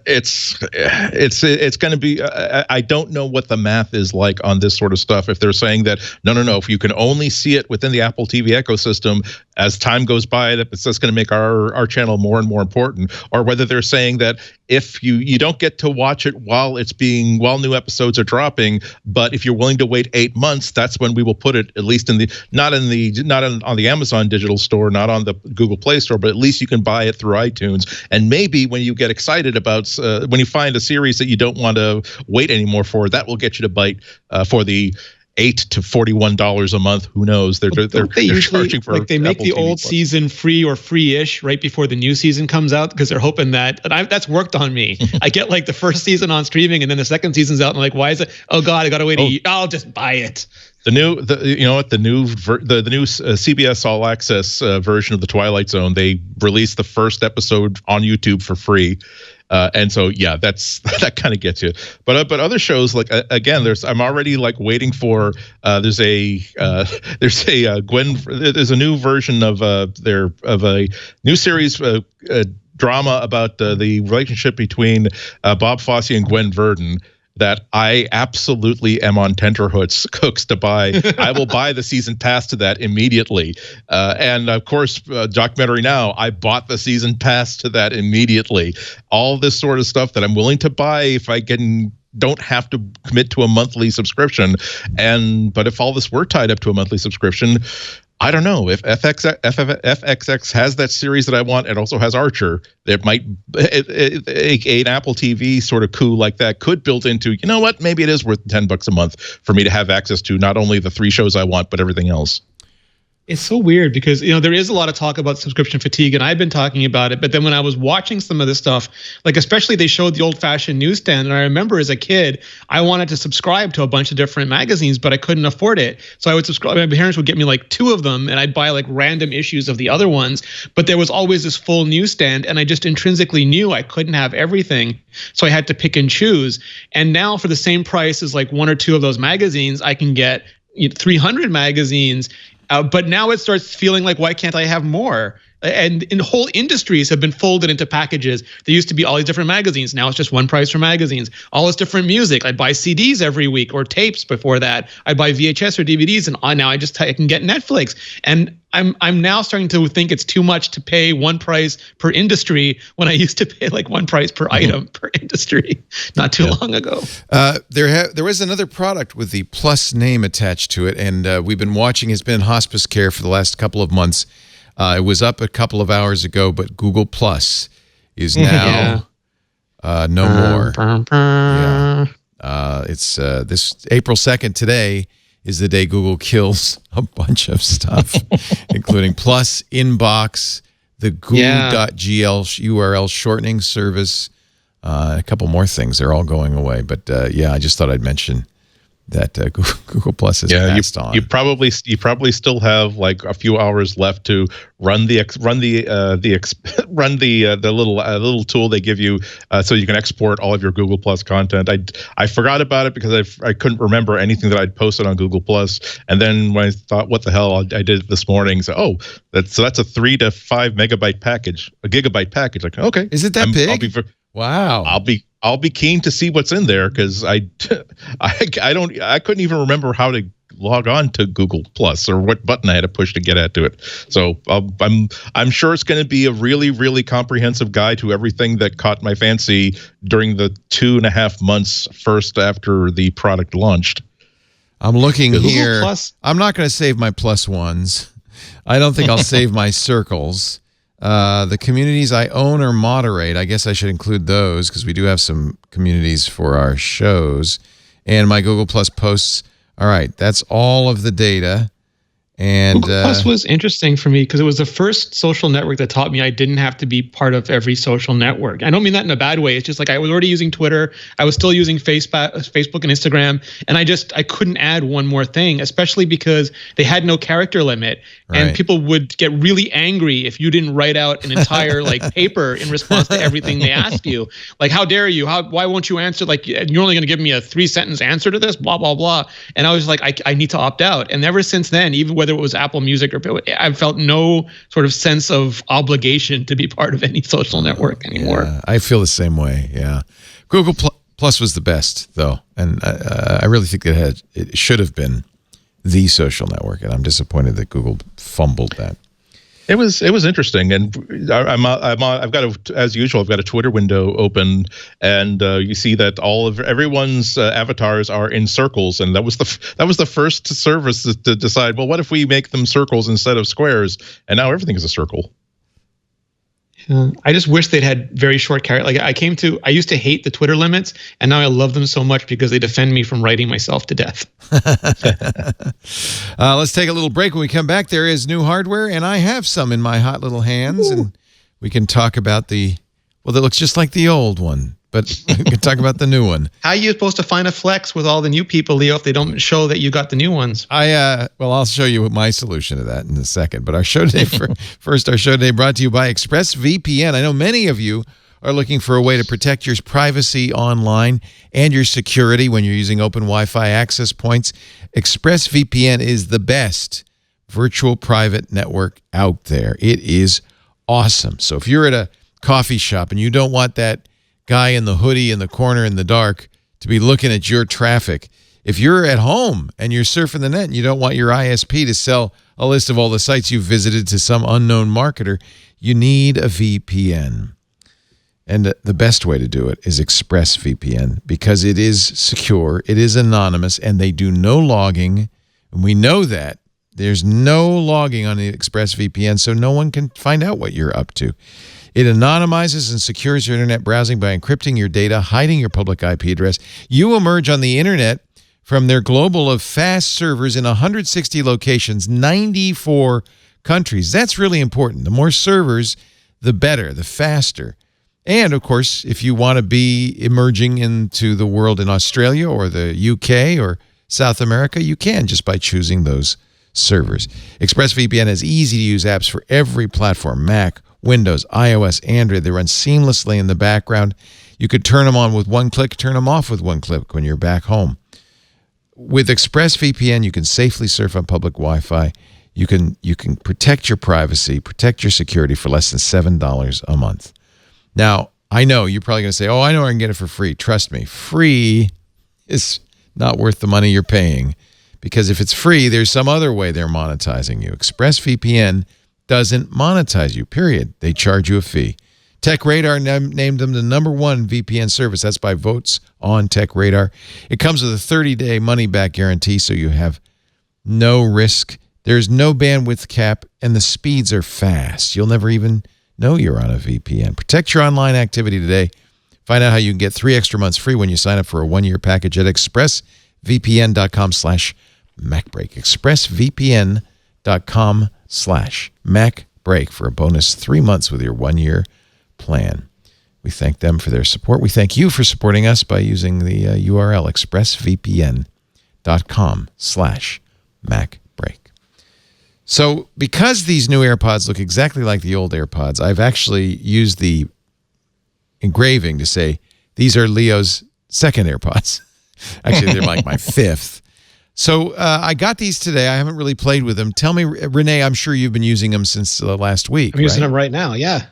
It's going to be. I don't know what the math is like on this sort of stuff. If they're saying that no, if you can only see it within the Apple TV ecosystem, as time goes by, that's going to make our channel more and more important, or whether they're saying that if you don't get to watch it while new episodes are dropping, but if you're willing to wait 8 months, that's when we will put it, at least on the Amazon digital store, not on the Google Play Store, but at least you can buy it through iTunes. And maybe when you get excited about when you find a series that you don't want to wait anymore for, that will get you to bite for the $8 to $41 a month. Who knows? They're charging for, like, they make Apple the TV old Plus. season free or free-ish right before the new season comes out, because they're hoping that, and that's worked on me. I get like the first season on streaming, and then the second season's out, and I'm like, why is it? Oh God, I gotta wait a year. I'll just buy it. The new CBS All Access version of The Twilight Zone, they released the first episode on YouTube for free. And so, yeah, that kind of gets you. But other shows, like again, I'm already like waiting for. There's a new version of a new series drama about the relationship between Bob Fosse and Gwen Verdon, that I absolutely am on tenterhooks to buy. I will buy the season pass to that immediately. And of course, Documentary Now, I bought the season pass to that immediately. All this sort of stuff that I'm willing to buy if I can don't have to commit to a monthly subscription. But if all this were tied up to a monthly subscription, I don't know if FXX has that series that I want and also has Archer. There might an Apple TV sort of coup like that could build into, you know what, maybe it is worth $10 a month for me to have access to not only the 3 shows I want, but everything else. It's so weird because, there is a lot of talk about subscription fatigue, and I've been talking about it. But then when I was watching some of this stuff, like especially they showed the old-fashioned newsstand, and I remember as a kid, I wanted to subscribe to a bunch of different magazines, but I couldn't afford it. So I would subscribe. My parents would get me like 2 of them, and I'd buy like random issues of the other ones. But there was always this full newsstand, and I just intrinsically knew I couldn't have everything. So I had to pick and choose. And now for the same price as like 1 or 2 of those magazines, I can get 300 magazines. But now it starts feeling like, why can't I have more? And whole industries have been folded into packages. There used to be all these different magazines. Now it's just one price for magazines. All this different music. I'd buy CDs every week or tapes before that. I'd buy VHS or DVDs, and now I can get Netflix. And I'm now starting to think it's too much to pay one price per industry when I used to pay like one price per item per industry not too long ago. There was another product with the Plus name attached to it, and we've been watching. It's been in hospice care for the last couple of months. It was up a couple of hours ago, but Google Plus is now no more. It's this April 2nd today is the day Google kills a bunch of stuff, including Plus, Inbox, the Google.gl URL shortening service, a couple more things. They're all going away. But I just thought I'd mention that Google Plus is passed on. You probably still have like a few hours left to run the little tool they give you so you can export all of your Google Plus content. I forgot about it because I couldn't remember anything that I'd posted on Google Plus, and then when I thought, what the hell, I did it this morning. So that's a 3 to 5 megabyte package, a gigabyte package. Like, okay, is it that big? Wow. I'll be keen to see what's in there because I couldn't even remember how to log on to Google Plus or what button I had to push to get to it. So I'm sure it's going to be a really, really comprehensive guide to everything that caught my fancy during the 2.5 months first after the product launched. I'm looking here. Plus. I'm not going to save my plus ones. I don't think I'll save my circles. The communities I own or moderate, I guess I should include those because we do have some communities for our shows. And my Google Plus posts. All right, that's all of the data. And Google Plus was interesting for me because it was the first social network that taught me I didn't have to be part of every social network. I don't mean that in a bad way. It's just like I was already using Twitter. I was still using Facebook and Instagram. And I couldn't add one more thing, especially because they had no character limit. Right. And people would get really angry if you didn't write out an entire paper in response to everything they asked you. Like, how dare you? Why won't you answer? Like, you're only going to give me a 3-sentence answer to this, blah, blah, blah. And I was like, I need to opt out. And ever since then, even whether it was Apple Music or I felt no sort of sense of obligation to be part of any social network anymore. Yeah, I feel the same way. Yeah, Google Plus was the best though, and I really think it should have been the social network, and I'm disappointed that Google fumbled that. It was interesting, and I've got as usual. I've got a Twitter window open, and you see that everyone's avatars are in circles, and that was the first service to decide. Well, what if we make them circles instead of squares? And now everything is a circle. I just wish they'd had very short character. I used to hate the Twitter limits, and now I love them so much because they defend me from writing myself to death. Let's take a little break. When we come back, there is new hardware, and I have some in my hot little hands, and we can talk about that looks just like the old one, but we can talk about the new one. How are you supposed to find a Flex with all the new people, Leo, if they don't show that you got the new ones? I'll show you my solution to that in a second. But our show today, first, our show today brought to you by Expressvpn. I know many of you are looking for a way to protect your privacy online and your security when you're using open Wi-Fi access points. Expressvpn is the best virtual private network out there. It is awesome. So if you're at a coffee shop and you don't want that guy in the hoodie in the corner in the dark to be looking at your traffic, if you're at home and you're surfing the net and you don't want your ISP to sell a list of all the sites you've visited to some unknown marketer, you need a VPN. And the best way to do it is ExpressVPN, because it is secure, it is anonymous, and they do no logging. And we know that. There's no logging on the ExpressVPN, so no one can find out what you're up to. It anonymizes and secures your internet browsing by encrypting your data, hiding your public IP address. You emerge on the internet from their global of fast servers in 160 locations, 94 countries. That's really important. The more servers, the better, the faster. And, of course, if you want to be emerging into the world in Australia or the UK or South America, you can just by choosing those servers. ExpressVPN has easy-to-use apps for every platform, Mac, Windows, iOS, Android. They run seamlessly in the background. You could turn them on with one click, turn them off with one click when you're back home. With ExpressVPN, you can safely surf on public Wi-Fi. You can protect your privacy, protect your security for less than $7 a month. Now, I know you're probably going to say, oh, I know I can get it for free. Trust me, free is not worth the money you're paying, because if it's free, there's some other way they're monetizing you. ExpressVPN doesn't monetize you, period. They charge you a fee. TechRadar named them the #1 VPN service. That's by votes on TechRadar. It comes with a 30-day money-back guarantee, so you have no risk. There's no bandwidth cap, and the speeds are fast. You'll never even know you're on a VPN. Protect your online activity today. Find out how you can get 3 extra months free when you sign up for a 1-year package at expressvpn.com/MacBreak. expressvpn.com/MacBreak for a bonus 3 months with your 1-year plan. We thank them for their support. We thank you for supporting us by using the URL expressvpn.com/MacBreak. So because these new AirPods look exactly like the old AirPods, I've actually used the engraving to say these are Leo's second AirPods. Actually, they're like my 5th. So I got these today. I haven't really played with them. Tell me, Rene, I'm sure you've been using them since last week. I'm using them right now, yeah.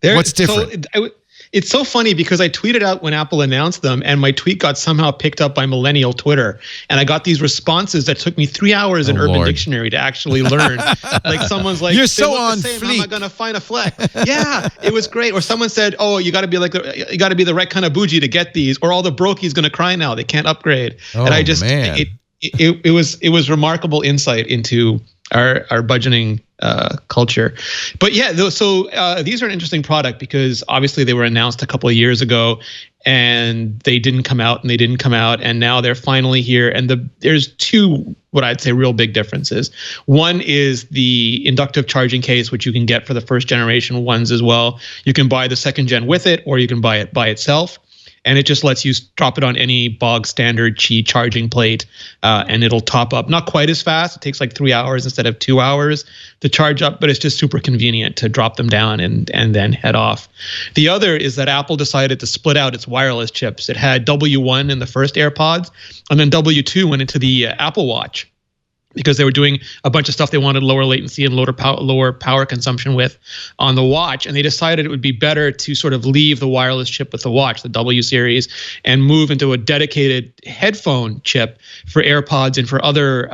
What's different? So it's so funny because I tweeted out when Apple announced them, and my tweet got somehow picked up by millennial Twitter, and I got these responses that took me 3 hours in Urban Dictionary to actually learn. Like someone's like, "You're so on fleek. How am I gonna find a fleck?" Yeah, it was great. Or someone said, "Oh, you got to be the right kind of bougie to get these, or all the brokies gonna cry now. They can't upgrade." Oh, and I just man. it was remarkable insight into our budgeting culture. But yeah, so these are an interesting product because obviously they were announced a couple of years ago and they didn't come out, and now they're finally here. And there's 2 what I'd say real big differences. One is the inductive charging case, which you can get for the first generation ones as well. You can buy the second gen with it, or you can buy it by itself. And it just lets you drop it on any bog standard Qi charging plate, and it'll top up. Not quite as fast. It takes like 3 hours instead of 2 hours to charge up, but it's just super convenient to drop them down and then head off. The other is that Apple decided to split out its wireless chips. It had W1 in the first AirPods, and then W2 went into the Apple Watch, because they were doing a bunch of stuff they wanted lower latency and lower power consumption with on the watch. And they decided it would be better to sort of leave the wireless chip with the watch, the W series, and move into a dedicated headphone chip for AirPods and for other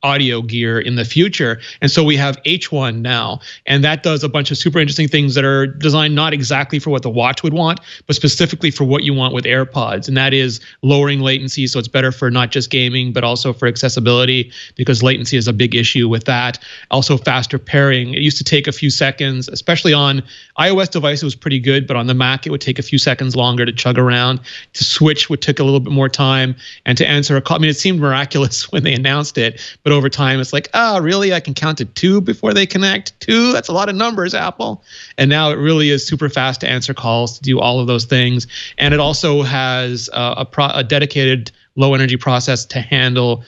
audio gear in the future. And so we have H1 now, and that does a bunch of super interesting things that are designed not exactly for what the watch would want, but specifically for what you want with AirPods. And that is lowering latency, so it's better for not just gaming, but also for accessibility, because latency is a big issue with that. Also faster pairing. It used to take a few seconds, especially on iOS devices, it was pretty good, but on the Mac, it would take a few seconds longer to chug around. To switch would take a little bit more time, and to answer a call, I mean, it seemed miraculous when they announced it, but over time, it's like, really? I can count to 2 before they connect? 2? That's a lot of numbers, Apple. And now it really is super fast to answer calls, to do all of those things. And it also has a dedicated low energy process to handle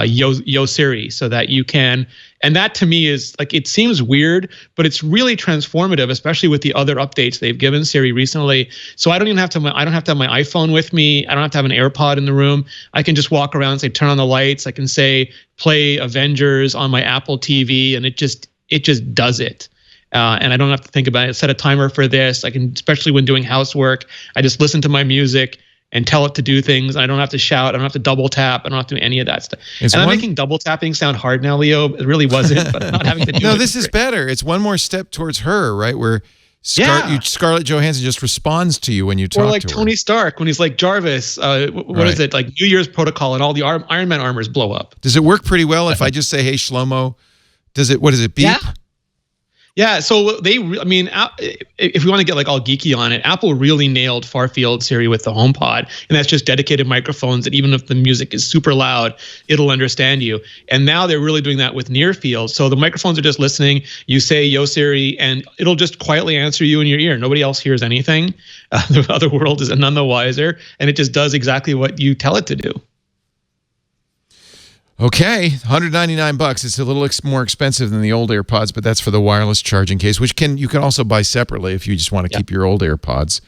Yo Siri, so that you can, and that to me is like, it seems weird, but it's really transformative, especially with the other updates they've given Siri recently. So I don't have to have my iPhone with me. I don't have to have an AirPod in the room. I can just walk around and say, turn on the lights. I can say, play Avengers on my Apple TV, and it just does it. And I don't have to think about it. Set a timer for this. I can, especially when doing housework, I just listen to my music and tell it to do things. I don't have to shout. I don't have to double tap. I don't have to do any of that stuff. I'm making double tapping sound hard now, Leo. It really wasn't, but not having to do it. No, this is better. It's one more step towards her, right? Where Scarlett Johansson just responds to you when you talk to her. Or like Tony Stark when he's like, Jarvis, what is it? Like New Year's protocol and all the Iron Man armors blow up. Does it work pretty well if I just say, hey, Shlomo? What does it beep? Yeah, so if we want to get like all geeky on it, Apple really nailed far-field Siri with the HomePod, and that's just dedicated microphones that even if the music is super loud, it'll understand you. And now they're really doing that with near-field. So the microphones are just listening. You say, yo, Siri, and it'll just quietly answer you in your ear. Nobody else hears anything. The other world is none the wiser, and it just does exactly what you tell it to do. Okay, $199. It's a little more expensive than the old AirPods, but that's for the wireless charging case, which you can also buy separately if you just want to keep your old AirPods.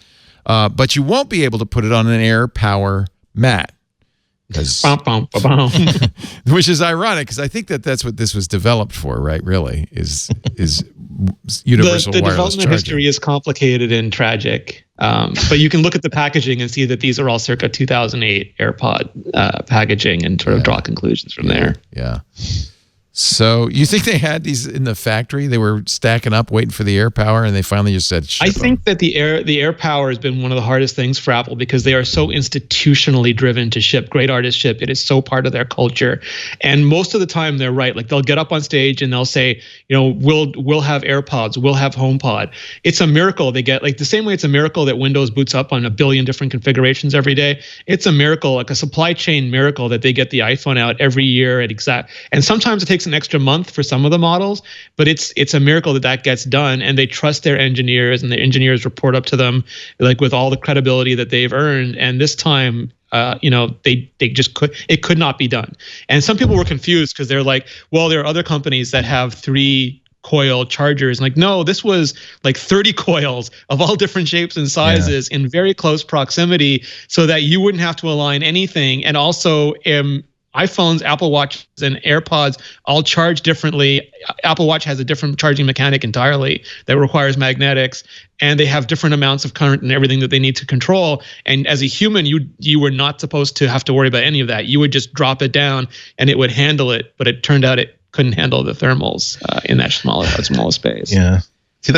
But you won't be able to put it on an AirPower mat. Which is ironic because I think that's what this was developed for, right? Really, is universal the wireless development charging. history is complicated and tragic, but you can look at the packaging and see that these are all circa 2008 AirPod packaging and sort of draw conclusions from there. Yeah. So you think they had these in the factory? They were stacking up, waiting for the AirPower, and they finally just said, ship I think that the AirPower has been one of the hardest things for Apple because they are so institutionally driven to ship. Great artists ship. It is so part of their culture. And most of the time they're right. Like they'll get up on stage and they'll say, we'll have AirPods, we'll have HomePod. It's a miracle they get, like the same way it's a miracle that Windows boots up on a billion different configurations every day. It's a miracle, like a supply chain miracle that they get the iPhone out every year at exact. And sometimes it takes an extra month for some of the models, but it's a miracle that gets done, and they trust their engineers, and the engineers report up to them like with all the credibility that they've earned. And this time, they could not be done. And some people were confused because they're like, well, there are other companies that have 3 coil chargers. Like, no, this was like 30 coils of all different shapes and sizes in very close proximity so that you wouldn't have to align anything. And also, iPhones, Apple Watch, and AirPods all charge differently. Apple Watch has a different charging mechanic entirely that requires magnetics, and they have different amounts of current and everything that they need to control. And as a human, you were not supposed to have to worry about any of that. You would just drop it down, and it would handle it. But it turned out it couldn't handle the thermals in that small space. Yeah. See,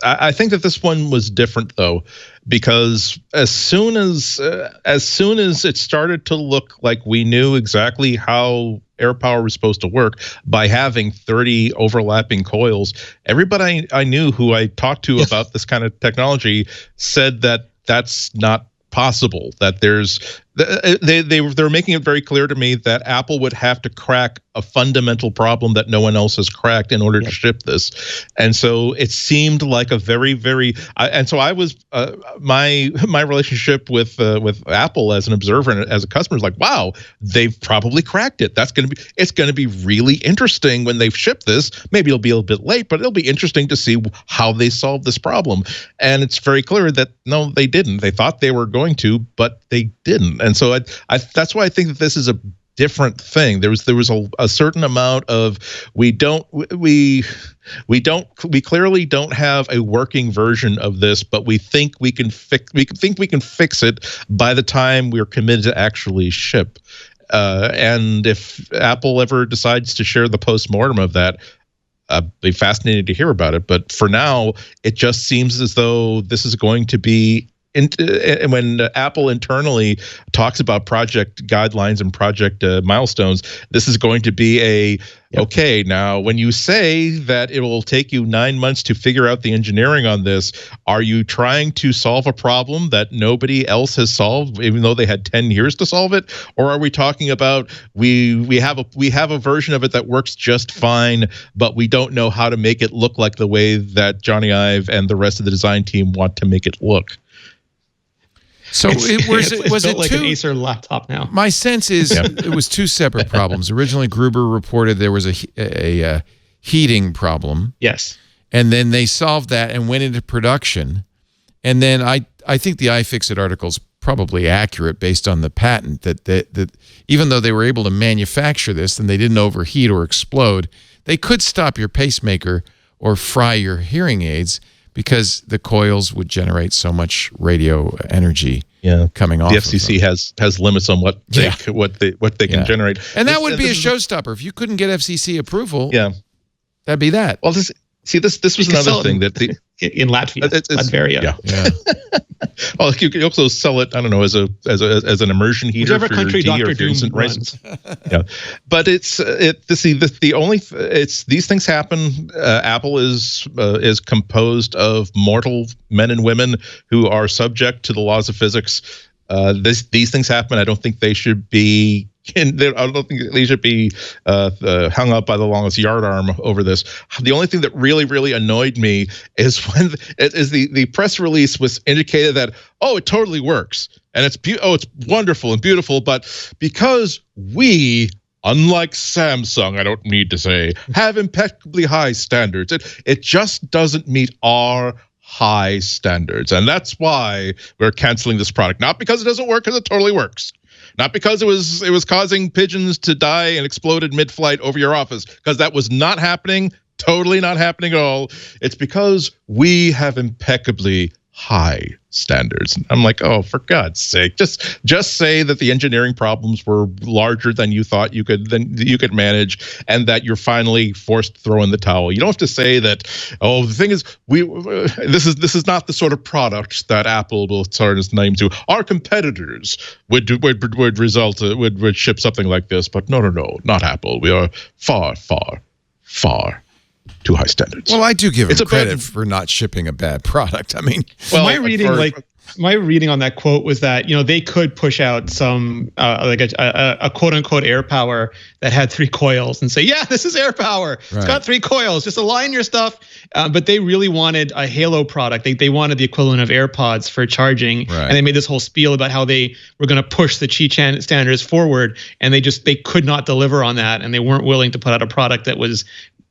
I think that this one was different though, because as soon as it started to look like we knew exactly how AirPower was supposed to work by having 30 overlapping coils, everybody I knew who I talked to about this kind of technology said that that's not possible. That they're making it very clear to me that Apple would have to crack a fundamental problem that no one else has cracked in order to ship this. And so it seemed like a very, very and so I was my relationship with Apple as an observer and as a customer is like, wow, they've probably cracked it. It's going to be really interesting when they've shipped this. Maybe it'll be a little bit late, but it'll be interesting to see how they solve this problem. And it's very clear that no, they didn't. They thought they were going to, but they didn't. And so that's why I think that this is a different thing. There was a certain amount of we clearly don't have a working version of this, but we think we can fix it by the time we're committed to actually ship. And if Apple ever decides to share the postmortem of that, I'd be fascinated to hear about it. But for now, it just seems as though this is going to be when Apple internally talks about project guidelines and project milestones, this is going to be okay, now when you say that it will take you 9 months to figure out the engineering on this, are you trying to solve a problem that nobody else has solved, even though they had 10 years to solve it? Or are we talking about we have a version of it that works just fine, but we don't know how to make it look like the way that Johnny Ive and the rest of the design team want to make it look? So was it like an Acer laptop now? My sense is it was 2 separate problems. Originally, Gruber reported there was a heating problem. Yes. And then they solved that and went into production. And then I think the iFixit article is probably accurate based on the patent that even though they were able to manufacture this and they didn't overheat or explode, they could stop your pacemaker or fry your hearing aids, because the coils would generate so much radio energy coming off. The FCC has limits on what they can generate, and that would be a showstopper if you couldn't get FCC approval. Yeah, that'd be that. Well, See, this was another thing that in Latvia, Latvia. Yeah. Well, you can also sell it. I don't know, as an immersion heater whichever for country your tea Dr. or Doom instant runs. Yeah, but these things happen. Apple is composed of mortal men and women who are subject to the laws of physics. These things happen. I don't think they should be. I don't think they should be hung up by the longest yardarm over this. The only thing that really, really annoyed me is when the press release was indicated that, oh, it totally works and it's wonderful and beautiful, but because we, unlike Samsung, I don't need to say, have impeccably high standards, it just doesn't meet our high standards, and that's why we're canceling this product. Not because it doesn't work, because it totally works. Not because it was causing pigeons to die and exploded mid-flight over your office, because that was not happening, totally not happening at all. It's because we have impeccably high standards. I'm like, oh, for God's sake, just say that the engineering problems were larger than you thought you could manage, and that you're finally forced to throw in the towel. You don't have to say that. Oh, the thing is, this is not the sort of product that Apple will turn its name to. Our competitors would ship something like this, but no, not Apple. We are far too high standards. Well, I do give him credit for not shipping a bad product. I mean, well, my reading on that quote was that, they could push out some like a quote unquote AirPower that had 3 coils and say, yeah, this is AirPower. Right. It's got 3 coils. Just align your stuff. But they really wanted a Halo product. They wanted the equivalent of AirPods for charging. Right. And they made this whole spiel about how they were going to push the Qi standards forward. And they could not deliver on that. And they weren't willing to put out a product that was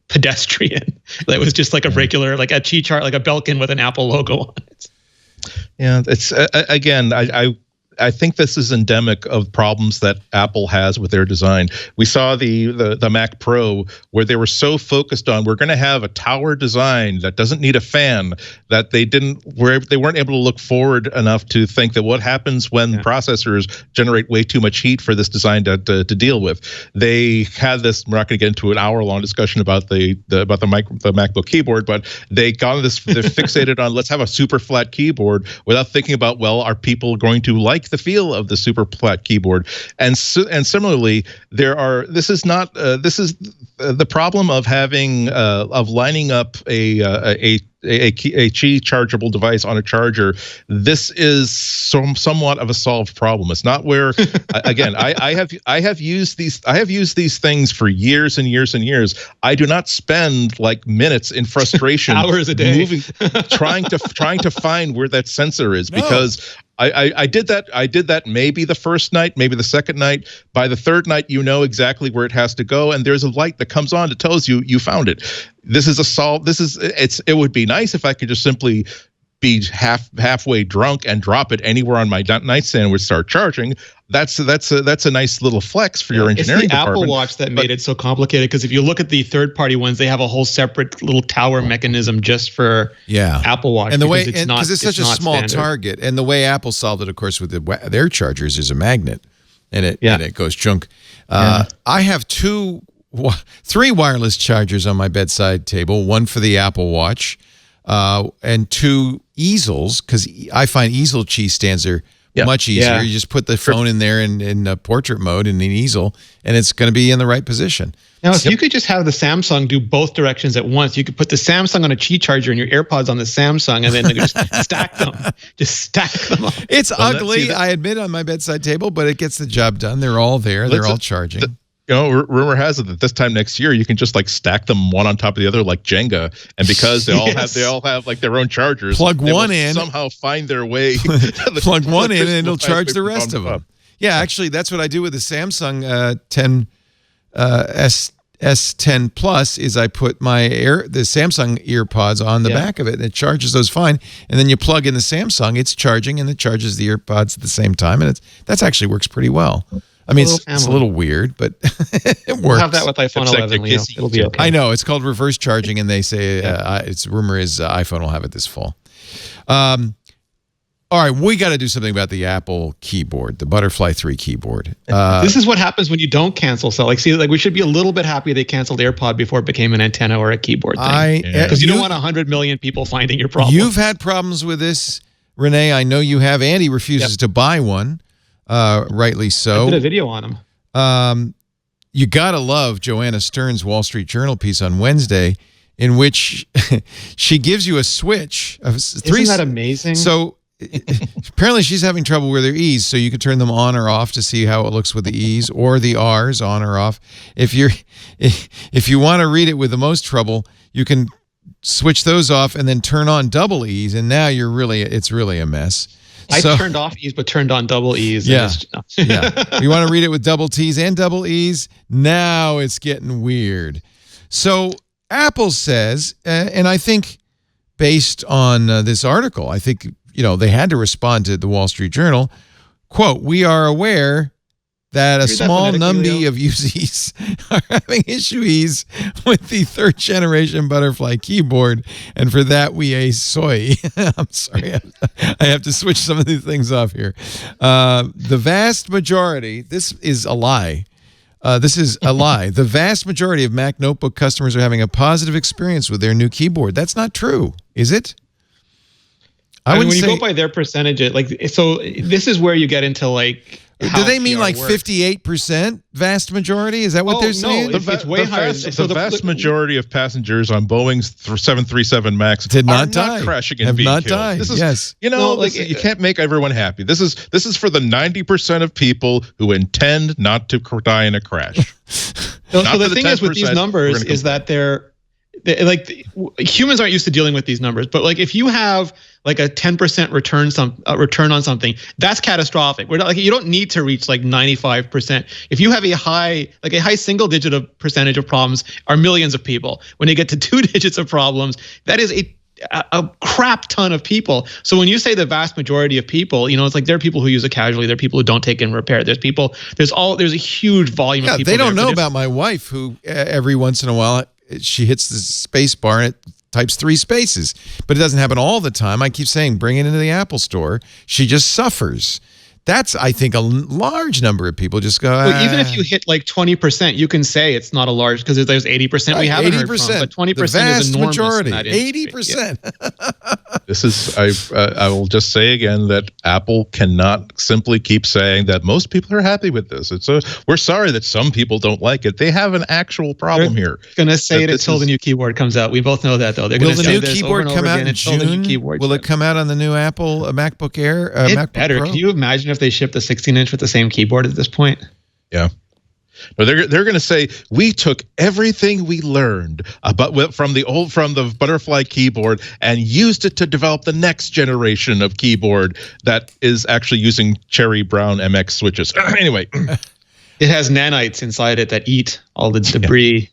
pedestrian. That was just like a regular, like a Qi chart, like a Belkin with an Apple logo on it. Yeah, it's again, I think this is endemic of problems that Apple has with their design. We saw the Mac Pro, where they were so focused on, we're going to have a tower design that doesn't need a fan, that they weren't able to look forward enough to think that what happens when processors generate way too much heat for this design to deal with. They had this. We're not going to get into an hour-long discussion about the MacBook keyboard, but they got this. They're fixated on, let's have a super flat keyboard, without thinking about, well, are people going to like the feel of the super flat keyboard? And similarly, this is the problem of having lining up a Qi chargeable device on a charger. This is somewhat of a solved problem. It's not where again, I have used these things for years and years and years. I do not spend like minutes in frustration hours a day trying to find where that sensor is, because I did that maybe the first night, maybe the second night. By the third night, you know exactly where it has to go, and there's a light that comes on that tells you found it. This is a solve. It would be nice if I could just simply be halfway drunk and drop it anywhere on my nightstand and would start charging. That's a nice little flex for your engineering department. It's the Apple Watch that made it so complicated, because if you look at the third-party ones, they have a whole separate little tower mechanism just for Apple Watch. And the way, because it's such a small target, and the way Apple solved it, of course, with their chargers is a magnet, and it goes chunk. I have 3 wireless chargers on my bedside table, one for the Apple Watch, and 2 easels, because I find easel Qi stands are much easier. You just put the phone in there in portrait mode in an easel, and it's going to be in the right position. Now, if you could just have the Samsung do both directions at once, you could put the Samsung on a Qi charger and your AirPods on the Samsung, and then just stack them. Just stack them up. It's ugly, I admit, on my bedside table, but it gets the job done. They're all there. They're all charging. Rumor has it that this time next year you can just like stack them one on top of the other like Jenga, and because they all have like their own chargers, plug one in, somehow find their way. Plug one in, and it'll charge the rest of them. Yeah, actually, that's what I do with the Samsung 10 S10 Plus. Is I put the Samsung EarPods on the back of it, and it charges those fine. And then you plug in the Samsung, it's charging, and it charges the EarPods at the same time, and that actually works pretty well. I mean, it's a little weird, but it works. We'll have that with iPhone 11. It'll be okay. I know. It's called reverse charging, and they say rumor is iPhone will have it this fall. All right, we got to do something about the Apple keyboard, the Butterfly 3 keyboard. This is what happens when you don't cancel. So, we should be a little bit happy they canceled AirPod before it became an antenna or a keyboard thing. Because you don't want 100 million people finding your problem. You've had problems with this, Rene. I know you have. Andy refuses to buy one, rightly so. I did a video on him. You got to love Joanna Stern's Wall Street Journal piece on Wednesday, in which she gives you a switch. Isn't that amazing? So apparently she's having trouble with her E's, so you can turn them on or off to see how it looks with the E's or the R's on or off. If you want to read it with the most trouble, you can switch those off and then turn on double E's, and now it's really a mess. I turned off E's but turned on double E's. Yeah. You want to read it with double T's and double E's? Now it's getting weird. So Apple says, and I think based on this article, I think they had to respond to the Wall Street Journal. Quote, "We are aware that a small number of users are having issues with the 3rd generation Butterfly keyboard, and for that we are sorry." I'm sorry, I have to switch some of these things off here. The vast majority, this is a lie. The vast majority of Mac notebook customers are having a positive experience with their new keyboard. That's not true, is it? I mean, when you go by their percentage, so this is where you get into do they mean 58% vast majority? Is that what they're saying? No, it's way higher. The vast majority of passengers on Boeing's 737 Max did not die. Not crashing and have being not killed. died. This is, yes. You can't make everyone happy. This is for the 90% of people who intend not to die in a crash. So the thing is with these numbers is that humans aren't used to dealing with these numbers, but if you have a 10% return on something, that's catastrophic. You don't need to reach 95%. If you have a high single digit of percentage of problems are millions of people. When you get to 2 digits of problems, that is a crap ton of people. So when you say the vast majority of people, there are people who use it casually, there are people who don't take it in repair. There's a huge volume of people. They don't know about my wife, who every once in a while she hits the space bar and it types 3 spaces, but it doesn't happen all the time. I keep saying, bring it into the Apple store. She just suffers. That's, I think, a large number of people just go. Even if you hit 20%, you can say it's not a large, because there's 80% we haven't heard from, but 20% is enormous. Majority, 80%. This is, I will just say again that Apple cannot simply keep saying that most people are happy with this. We're sorry that some people don't like it. They have an actual problem here. Going to say it until the new keyboard comes out. We both know that, though. Will the new keyboard come out in June? Will it come out on the new Apple MacBook Air? MacBook better. Pro? Can you imagine if they shipped the 16-inch with the same keyboard at this point? Yeah. No, they're going to say, we took everything we learned from the Butterfly keyboard and used it to develop the next generation of keyboard that is actually using cherry brown MX switches. Anyway, it has nanites inside it that eat all the debris.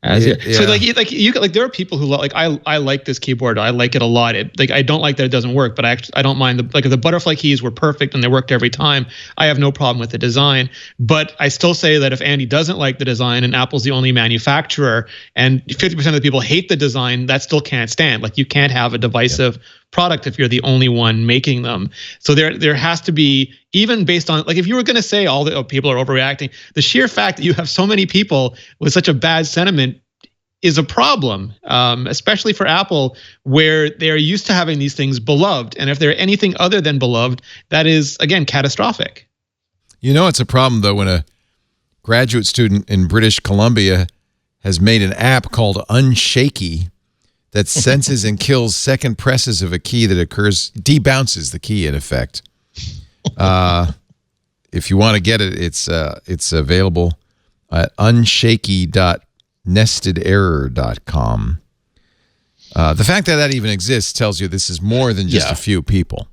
So there are people who I like this keyboard. I like it a lot. I don't like that it doesn't work, but I don't mind if the Butterfly keys were perfect and they worked every time, I have no problem with the design. But I still say that if Andy doesn't like the design and Apple's the only manufacturer and 50% of the people hate the design, that still can't stand. You can't have a divisive product if you're the only one making them. So there has to be, even based on if you were going to say all the people are overreacting, the sheer fact that you have so many people with such a bad sentiment is a problem, especially for Apple, where they're used to having these things beloved. And if they're anything other than beloved, that is, again, catastrophic. It's a problem, though, when a graduate student in British Columbia has made an app called Unshaky that senses and kills second presses of a key that debounces the key, in effect. If you want to get it, it's available at unshaky.nestederror.com. The fact that even exists tells you this is more than just a few people.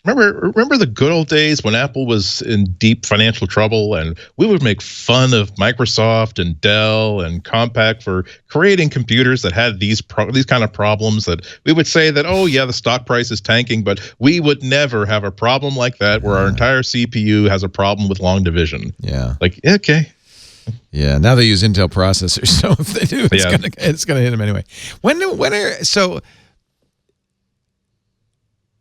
Remember the good old days when Apple was in deep financial trouble and we would make fun of Microsoft and Dell and Compaq for creating computers that had these kind of problems, that we would say that, oh yeah, the stock price is tanking, but we would never have a problem like that where our entire CPU has a problem with long division. Yeah. Okay. Yeah, now they use Intel processors, so if they do, it's gonna hit them anyway.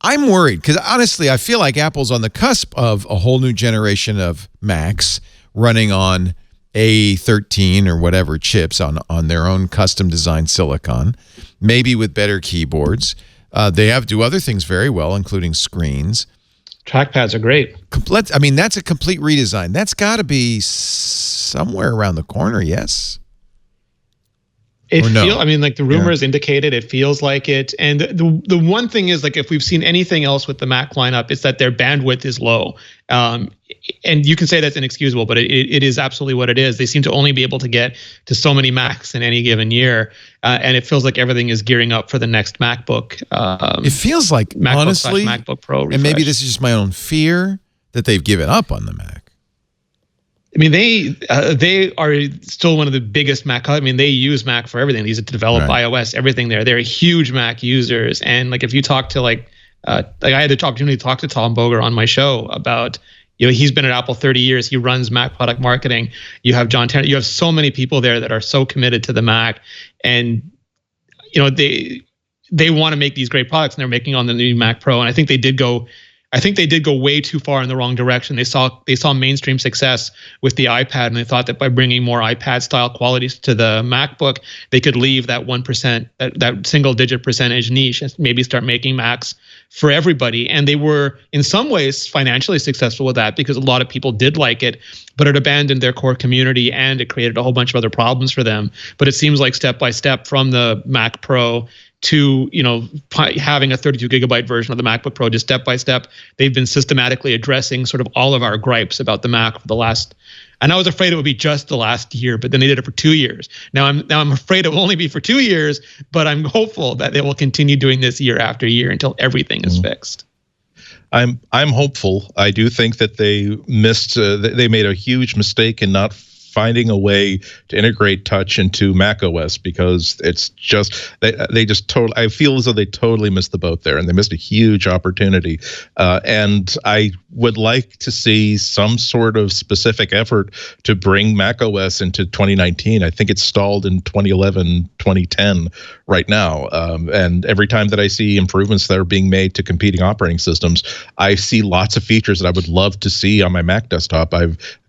I'm worried because honestly, I feel like Apple's on the cusp of a whole new generation of Macs running on A13 or whatever chips on their own custom designed silicon, maybe with better keyboards. They do other things very well, including screens. Trackpads are great. I mean, that's a complete redesign. That's got to be somewhere around the corner, yes? I mean, like the rumors indicated, it feels like it. And the one thing is, like, if we've seen anything else with the Mac lineup, it's that their bandwidth is low. And you can say that's inexcusable, but it is absolutely what it is. They seem to only be able to get to so many Macs in any given year. And it feels like everything is gearing up for the next MacBook. It feels like, MacBook honestly, MacBook Pro refresh. And maybe this is just my own fear, that they've given up on the Mac. I mean, they are still one of the biggest Mac. I mean, they use Mac for everything. They use it to develop iOS, everything there. They're huge Mac users. And like, if you talk to I had the opportunity to talk to Tom Boger on my show about, he's been at Apple 30 years. He runs Mac product marketing. You have John Tanner. You have so many people there that are so committed to the Mac, and they want to make these great products, and they're making on the new Mac Pro. And I think they did go way too far in the wrong direction. They saw mainstream success with the iPad, and they thought that by bringing more iPad style qualities to the MacBook, they could leave that 1%, that single digit percentage niche, and maybe start making Macs for everybody. And they were in some ways financially successful with that, because a lot of people did like it, but it abandoned their core community and it created a whole bunch of other problems for them. But it seems like step by step, from the Mac Pro to having a 32 gigabyte version of the MacBook Pro, just step by step, they've been systematically addressing sort of all of our gripes about the Mac for the last. And I was afraid it would be just the last year, but then they did it for 2 years. Now I'm afraid it will only be for 2 years, but I'm hopeful that they will continue doing this year after year until everything is fixed. I'm hopeful. I do think that they missed. They made a huge mistake in not finding a way to integrate touch into macOS, because it's just they just totally. I feel as though they totally missed the boat there, and they missed a huge opportunity. And I would like to see some sort of specific effort to bring macOS into 2019. I think it's stalled in 2011, 2010 right now. And every time that I see improvements that are being made to competing operating systems, I see lots of features that I would love to see on my Mac desktop.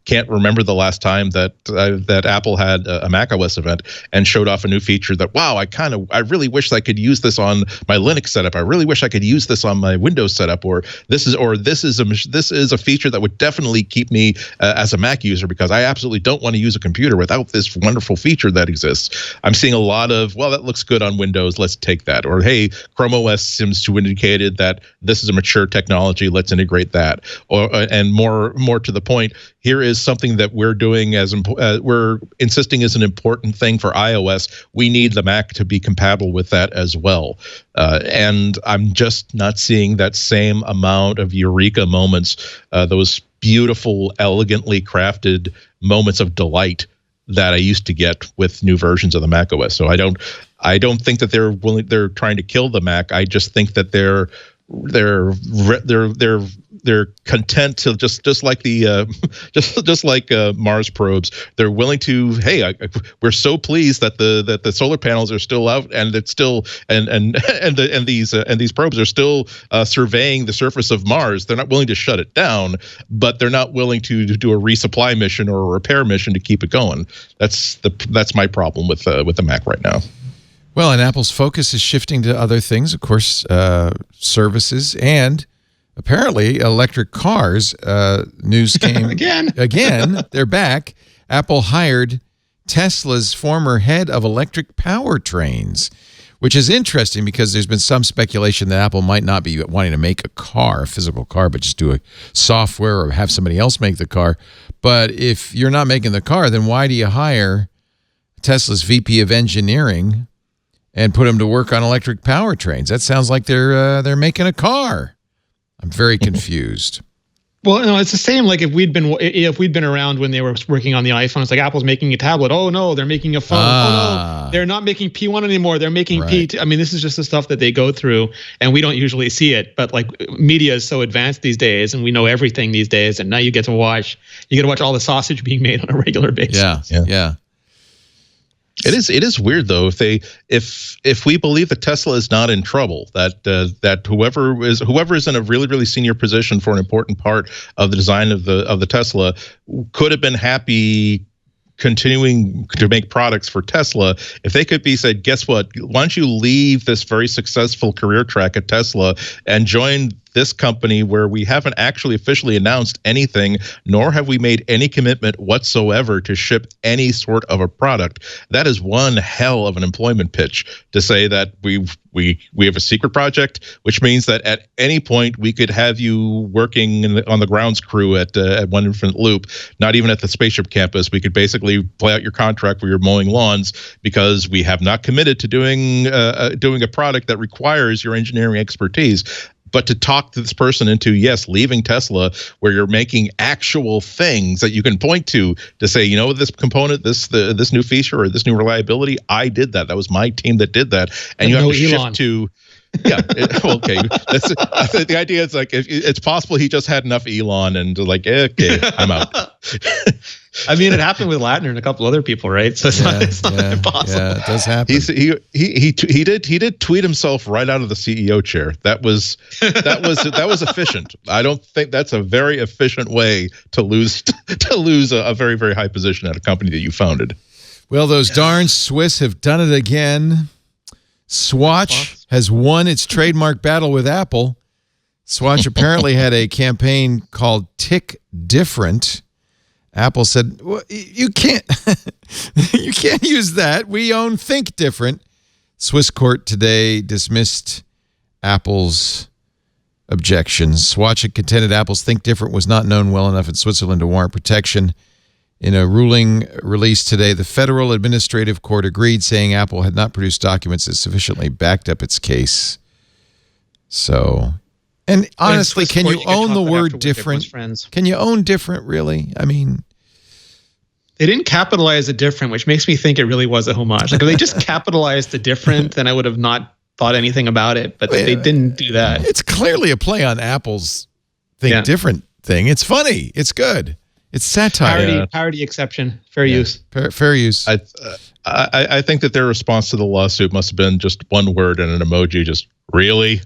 Can't remember the last time that Apple had a macOS event and showed off a new feature that, wow, I really wish I could use this on my Linux setup. I really wish I could use this on my Windows setup, or this is a feature that would definitely keep me as a Mac user, because I absolutely don't want to use a computer without this wonderful feature that exists. I'm seeing a lot of, well, that looks good on Windows, let's take that. Or, hey, Chrome OS seems to indicated that this is a mature technology, let's integrate that. Or and more to the point, here is something that we're doing we're insisting is an important thing for iOS. We need the Mac to be compatible with that as well. And I'm just not seeing that same amount of eureka moments, those beautiful, elegantly crafted moments of delight that I used to get with new versions of the macOS. So I don't think that they're trying to kill the Mac. I just think that they're content to just like the just like Mars probes. They're willing to, hey, we're so pleased that the solar panels are still out, and it's still and these probes are still surveying the surface of Mars. They're not willing to shut it down, but they're not willing to do a resupply mission or a repair mission to keep it going. That's my problem with the Mac right now. Well, and Apple's focus is shifting to other things, of course, services, and apparently electric cars. News came again. They're back. Apple hired Tesla's former head of electric powertrains, which is interesting because there's been some speculation that Apple might not be wanting to make a physical car, but just do a software or have somebody else make the car. But if you're not making the car, then why do you hire Tesla's VP of engineering and put them to work on electric powertrains? That sounds like they're making a car. I'm very confused. Well, no, it's the same. Like if we'd been around when they were working on the iPhone, it's like Apple's making a tablet. Oh no, they're making a phone. Oh no, they're not making P1 anymore. They're making P2. I mean, this is just the stuff that they go through, and we don't usually see it. But like media is so advanced these days, and we know everything these days. And now you get to watch all the sausage being made on a regular basis. Yeah. It is weird though if we believe that Tesla is not in trouble, that whoever is in a really senior position for an important part of the design of the Tesla could have been happy continuing to make products for Tesla. If they could be said, guess what? Why don't you leave this very successful career track at Tesla and join this company where we haven't actually officially announced anything, nor have we made any commitment whatsoever to ship any sort of a product. That is one hell of an employment pitch to say that we have a secret project, which means that at any point we could have you working on the grounds crew at One Infinite Loop, not even at the spaceship campus. We could basically play out your contract where you're mowing lawns because we have not committed to doing a product that requires your engineering expertise. But to talk to this person into, yes, leaving Tesla where you're making actual things that you can point to say, you know, this component, this new feature or this new reliability, I did that. That was my team that did that. And you have to shift to, yeah, okay. That's the idea. It's like it's possible he just had enough Elon and like, okay, I'm out. I mean, it happened with Latner and a couple other people, right? So it's not impossible. Yeah, it does happen. He did tweet himself right out of the CEO chair. That was efficient. I don't think that's a very efficient way to lose a very, very high position at a company that you founded. Well, those darn Swiss have done it again. Swatch has won its trademark battle with Apple. Swatch apparently had a campaign called Tick Different. Apple said, well, you can't you can't use that. We own Think Different. Swiss court today dismissed Apple's objections. Swatch had contended Apple's Think Different was not known well enough in Switzerland to warrant protection. In a ruling released today, the Federal Administrative Court agreed, saying Apple had not produced documents that sufficiently backed up its case. So, and honestly, can you own the word different? Can you own different, really? I mean, they didn't capitalize the different, which makes me think it really was a homage. Like if they just capitalized the different, then I would have not thought anything about it, but they didn't do that. It's clearly a play on Apple's Think Different thing. It's funny. It's good. It's satire. Parody exception. Fair use. Fair use. I think that their response to the lawsuit must have been just one word and an emoji. Just really,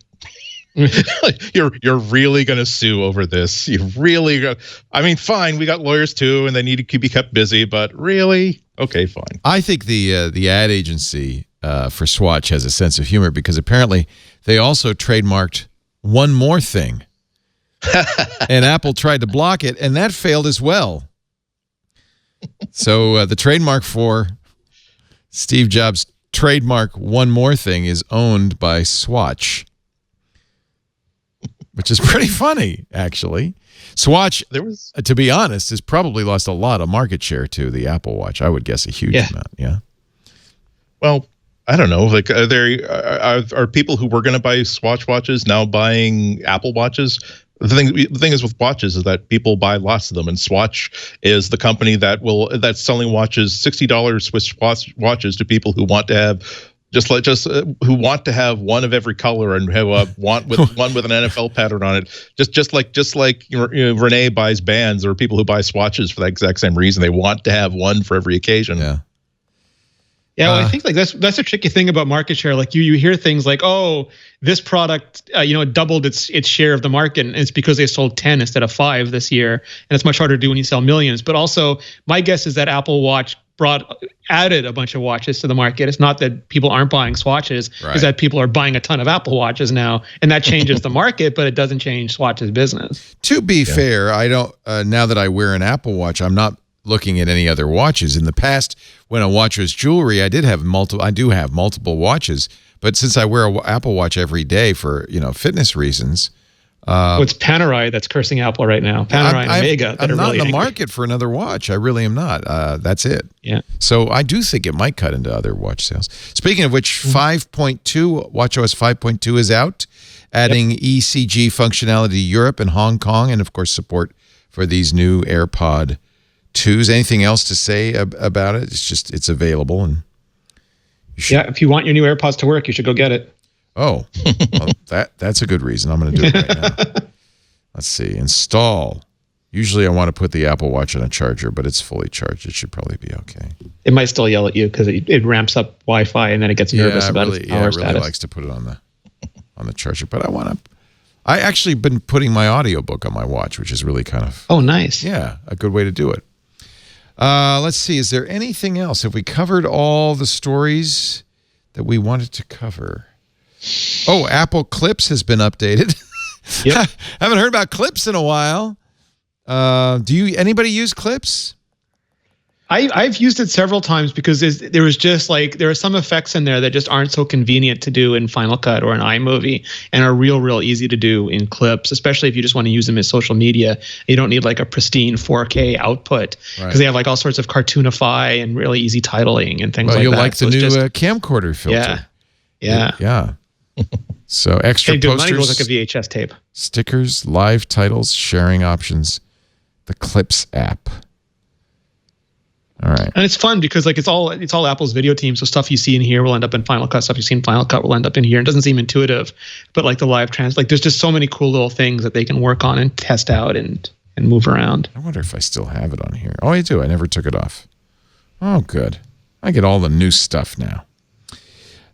you're really going to sue over this? You really? I mean, fine. We got lawyers too, and they need to be kept busy. But really, okay, fine. I think the ad agency for Swatch has a sense of humor because apparently they also trademarked One More Thing. And Apple tried to block it, and that failed as well. So the trademark for Steve Jobs' trademark One More Thing is owned by Swatch, which is pretty funny, actually. Swatch, to be honest, has probably lost a lot of market share to the Apple Watch. I would guess a huge amount. Yeah. Well, I don't know. Like, are people who were going to buy Swatch watches now buying Apple watches? The thing is with watches is that people buy lots of them, and Swatch is the company that's selling watches, $60 Swiss watches to people who want to have who want to have one of every color and have one with an NFL pattern on it. Just like Rene buys bands, there are people who buy Swatches for that exact same reason. They want to have one for every occasion. Yeah. Yeah, well, I think like that's a tricky thing about market share. Like you hear things like, oh, this product, it doubled its share of the market, and it's because they sold 10 instead of 5 this year, and it's much harder to do when you sell millions. But also, my guess is that Apple Watch added a bunch of watches to the market. It's not that people aren't buying Swatches, it's that people are buying a ton of Apple Watches now, and that changes the market, but it doesn't change Swatch's business. To be fair, I don't. Now that I wear an Apple Watch, I'm not looking at any other watches. In the past, when a watch was jewelry, I do have multiple watches, but since I wear an Apple Watch every day for fitness reasons, it's Panerai that's cursing Apple right now. Panerai and Omega. I'm not in the market for another watch. I really am not. That's it. Yeah. So I do think it might cut into other watch sales. Speaking of which, 5.2 WatchOS 5.2 is out, adding ECG functionality to Europe and Hong Kong, and of course support for these new AirPod 2s. Anything else to say about it? It's available, and if you want your new AirPods to work, you should go get it. Oh, well, that's a good reason. I'm going to do it right now. Let's see. Install Usually I want to put the Apple Watch on a charger, but it's fully charged. It should probably be okay. It might still yell at you because it ramps up Wi-Fi and then it gets nervous about its power status. It really likes to put it on the charger. But I actually been putting my audiobook on my watch, which is really kind of... Oh, nice. Yeah, a good way to do it. Let's see. Is there anything else? Have we covered all the stories that we wanted to cover? Oh, Apple Clips has been updated. Yep. Haven't heard about Clips in a while. Anybody use Clips? I've used it several times because there are some effects in there that just aren't so convenient to do in Final Cut or an iMovie and are real easy to do in Clips, especially if you just want to use them as social media. You don't need like a pristine 4K output because they have like all sorts of cartoonify and really easy titling and things like that. You'll like the new camcorder filter. Yeah. So extra posters. Money goes like a VHS tape. Stickers, live titles, sharing options, the Clips app. All right. And it's fun because like it's all Apple's video team. So stuff you see in here will end up in Final Cut. Stuff you see in Final Cut will end up in here. It doesn't seem intuitive, but like the live there's just so many cool little things that they can work on and test out and move around. I wonder if I still have it on here. Oh, I do. I never took it off. Oh, good. I get all the new stuff now.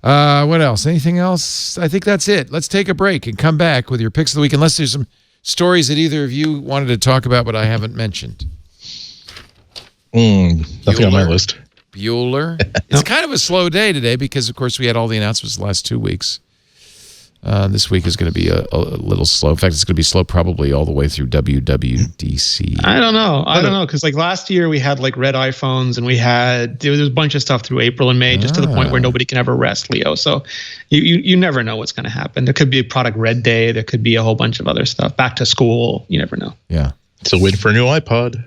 What else? Anything else? I think that's it. Let's take a break and come back with your picks of the week, unless there's some stories that either of you wanted to talk about but I haven't mentioned. Nothing on my list. Bueller. It's kind of a slow day today because, of course, we had all the announcements the last 2 weeks. This week is going to be a little slow. In fact, it's going to be slow probably all the way through WWDC. I don't know because like last year we had like red iPhones and there was a bunch of stuff through April and May, just to the point where nobody can ever rest, Leo. So you never know what's going to happen. There could be a product red day. There could be a whole bunch of other stuff. Back to school. You never know. Yeah. So wait for a new iPod.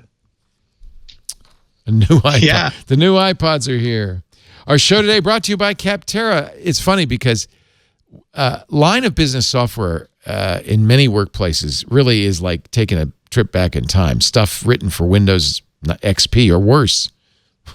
A new iPod. Yeah. The new iPods are here. Our show today brought to you by Capterra. It's funny because line of business software in many workplaces really is like taking a trip back in time. Stuff written for Windows XP or worse,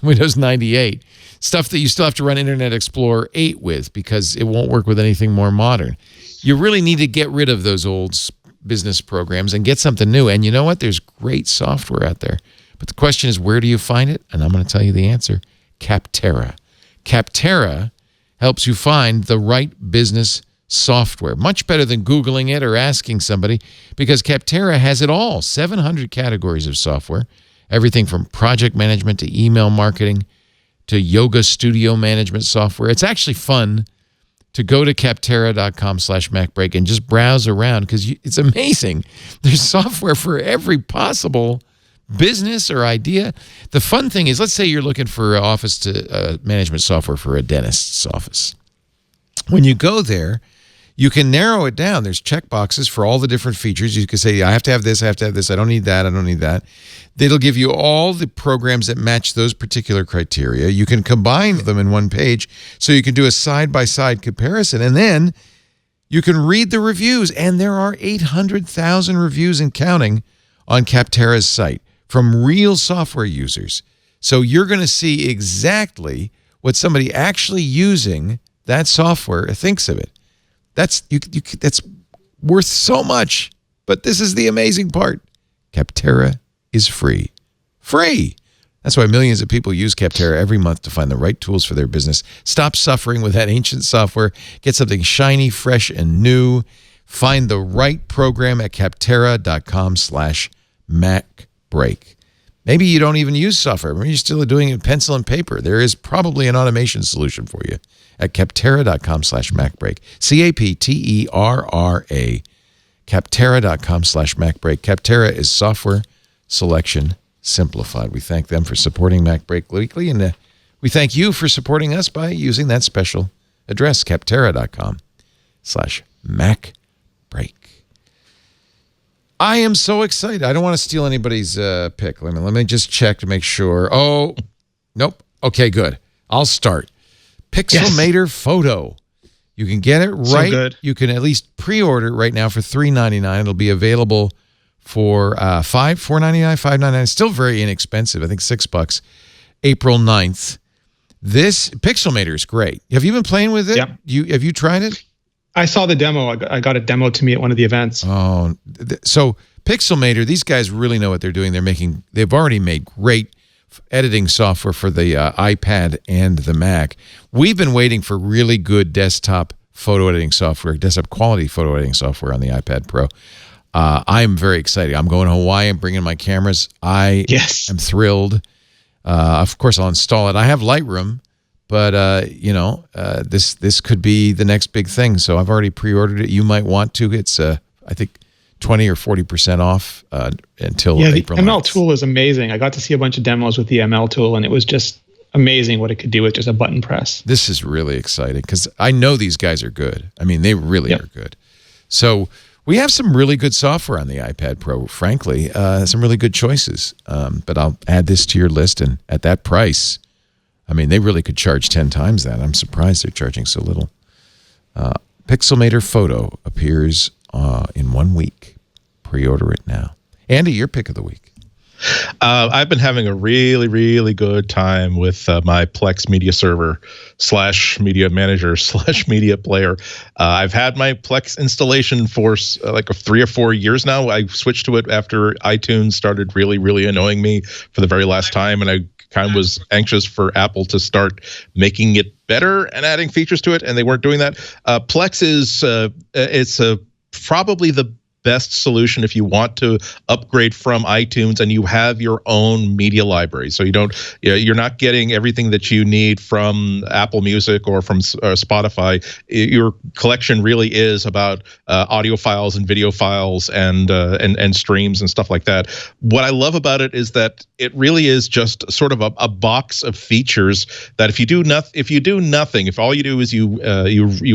Windows 98. Stuff that you still have to run Internet Explorer 8 with because it won't work with anything more modern. You really need to get rid of those old business programs and get something new. And you know what? There's great software out there. But the question is, where do you find it? And I'm going to tell you the answer. Capterra. Capterra helps you find the right business software. Much better than Googling it or asking somebody, because Capterra has it all. 700 categories of software. Everything from project management to email marketing to yoga studio management software. It's actually fun to go to capterra.com/MacBreak and just browse around because it's amazing. There's software for every possible business or idea. The fun thing is, let's say you're looking for office management software for a dentist's office. When you go there, you can narrow it down. There's checkboxes for all the different features. You can say, I have to have this, I have to have this, I don't need that, I don't need that. It'll give you all the programs that match those particular criteria. You can combine them in one page, so you can do a side-by-side comparison, and then you can read the reviews. And there are 800,000 reviews and counting on Capterra's site from real software users. So you're going to see exactly what somebody actually using that software thinks of it. That's worth so much. But this is the amazing part. Capterra is free. Free! That's why millions of people use Capterra every month to find the right tools for their business. Stop suffering with that ancient software. Get something shiny, fresh, and new. Find the right program at capterra.com/MacBreak. Maybe you don't even use software. Maybe you're still doing it pencil and paper. There is probably an automation solution for you at capterra.com/MacBreak. CAPTERRA. Capterra.com/MacBreak. Capterra is software selection simplified. We thank them for supporting MacBreak Weekly, and we thank you for supporting us by using that special address, capterra.com/MacBreak. I am so excited. I don't want to steal anybody's pick. Let me just check to make sure. Oh, nope. Okay, good. I'll start. Pixelmator Photo. You can get it right. So good. You can at least pre-order it right now for $3.99. It'll be available for $4.99, $5.99. Still very inexpensive. I think $6. April 9th. This Pixelmator is great. Have you been playing with it? Yep. Have you tried it? I saw the demo. I got a demo to me at one of the events. Oh, so Pixelmator, these guys really know what they're doing. They've already made great editing software for the iPad and the Mac. We've been waiting for really good desktop photo editing software, desktop quality photo editing software on the iPad Pro. I'm very excited. I'm going to Hawaii. I'm bringing my cameras. I am thrilled. Of course, I'll install it. I have Lightroom, but this could be the next big thing. So I've already pre-ordered it. You might want to. It's I think 20 or 40% off until April. The ML tool is amazing. I got to see a bunch of demos with the ML tool, and it was just amazing what it could do with just a button press. This is really exciting because I know these guys are good. I mean, they really are good. So we have some really good software on the iPad Pro, frankly, some really good choices. But I'll add this to your list, and at that price, I mean, they really could charge 10 times that. I'm surprised they're charging so little. Pixelmator Photo appears in 1 week. Pre-order it now. Andy, your pick of the week. I've been having a really, really good time with my Plex media server / media manager / media player. I've had my Plex installation for like 3 or 4 years now. I switched to it after iTunes started really, really annoying me for the very last time, and I kind of was anxious for Apple to start making it better and adding features to it, and they weren't doing that. Plex is probably the best solution if you want to upgrade from iTunes and you have your own media library. So you're not getting everything that you need from Apple Music or from Spotify. Your collection really is about audio files and video files and streams and stuff like that. What I love about it is that it really is just sort of a box of features that if you do nothing, if all you do is you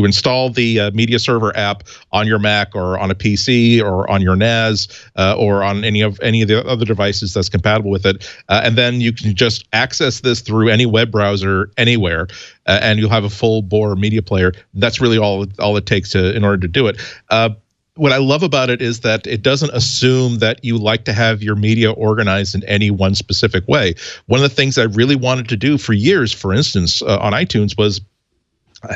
install the media server app on your Mac or on a PC or on your NAS or on any of the other devices that's compatible with it, and then you can just access this through any web browser anywhere, and you'll have a full bore media player. That's really all it takes in order to do it. What I love about it is that it doesn't assume that you like to have your media organized in any one specific way. One of the things I really wanted to do for years, for instance, on iTunes, was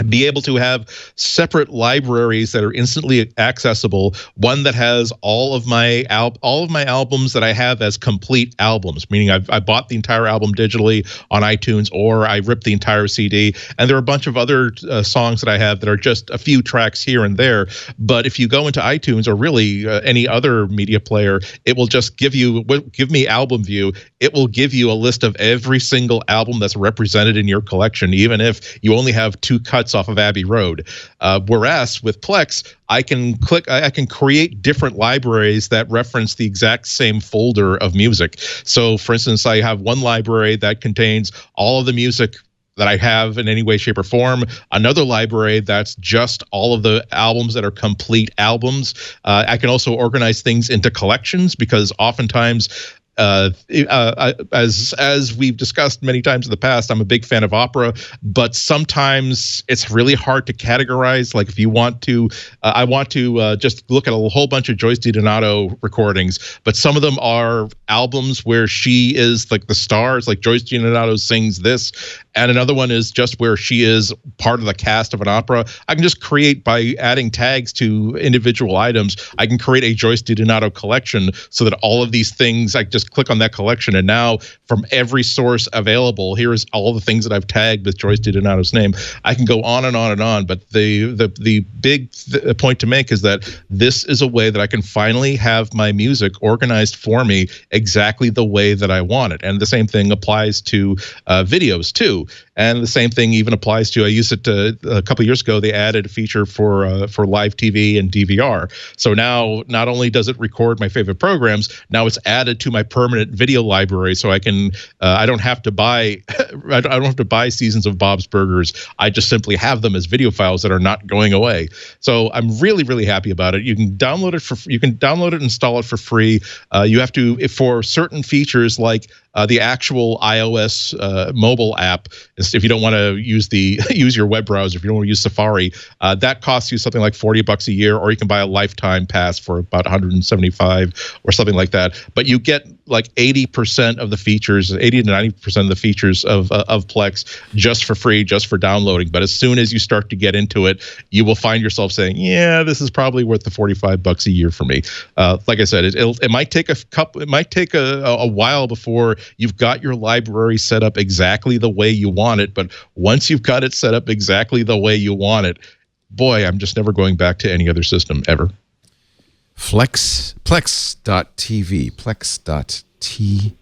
be able to have separate libraries that are instantly accessible. One that has all of my albums that I have as complete albums, meaning I bought the entire album digitally on iTunes, or I ripped the entire CD. And there are a bunch of other songs that I have that are just a few tracks here and there. But if you go into iTunes or really any other media player, it will just give me album view. It will give you a list of every single album that's represented in your collection, even if you only have 2 cuts off of Abbey Road. Whereas with Plex, I can create different libraries that reference the exact same folder of music. So for instance, I have one library that contains all of the music that I have in any way, shape, or form. Another library that's just all of the albums that are complete albums. I can also organize things into collections, because oftentimes, as we've discussed many times in the past, I'm a big fan of opera, but sometimes it's really hard to categorize. Like if you want to, I want to just look at a whole bunch of Joyce DiDonato recordings, but some of them are albums where she is like the stars, like Joyce DiDonato sings this, and another one is just where she is part of the cast of an opera. I can just create, by adding tags to individual items, I can create a Joyce DiDonato collection so that all of these things, I just click on that collection, and now from every source available, here is all the things that I've tagged with Joyce DiDonato's name. I can go on and on and on, but the big point to make is that this is a way that I can finally have my music organized for me exactly the way that I want it. And the same thing applies to videos too. And the same thing even applies to, I used it a couple years ago, they added a feature for live TV and DVR. So now not only does it record my favorite programs, now it's added to my permanent video library. So I can, I don't have to buy Seasons of Bob's Burgers. I just simply have them as video files that are not going away. So I'm really, really happy about it. You can download it and install it for free. You have to, for certain features like the actual iOS mobile app, if you don't want to use use your web browser, if you don't want to use Safari, that costs you something like $40 a year, or you can buy a lifetime pass for about $175 or something like that. But you get like 80% of the features, 80 to 90% of the features of Plex just for free, just for downloading. But as soon as you start to get into it, you will find yourself saying, yeah, this is probably worth the $45 a year for me. Like I said, it might take a while before you've got your library set up exactly the way you want it. But once you've got it set up exactly the way you want it, boy, I'm just never going back to any other system ever. Plex.tv, Plex.tv.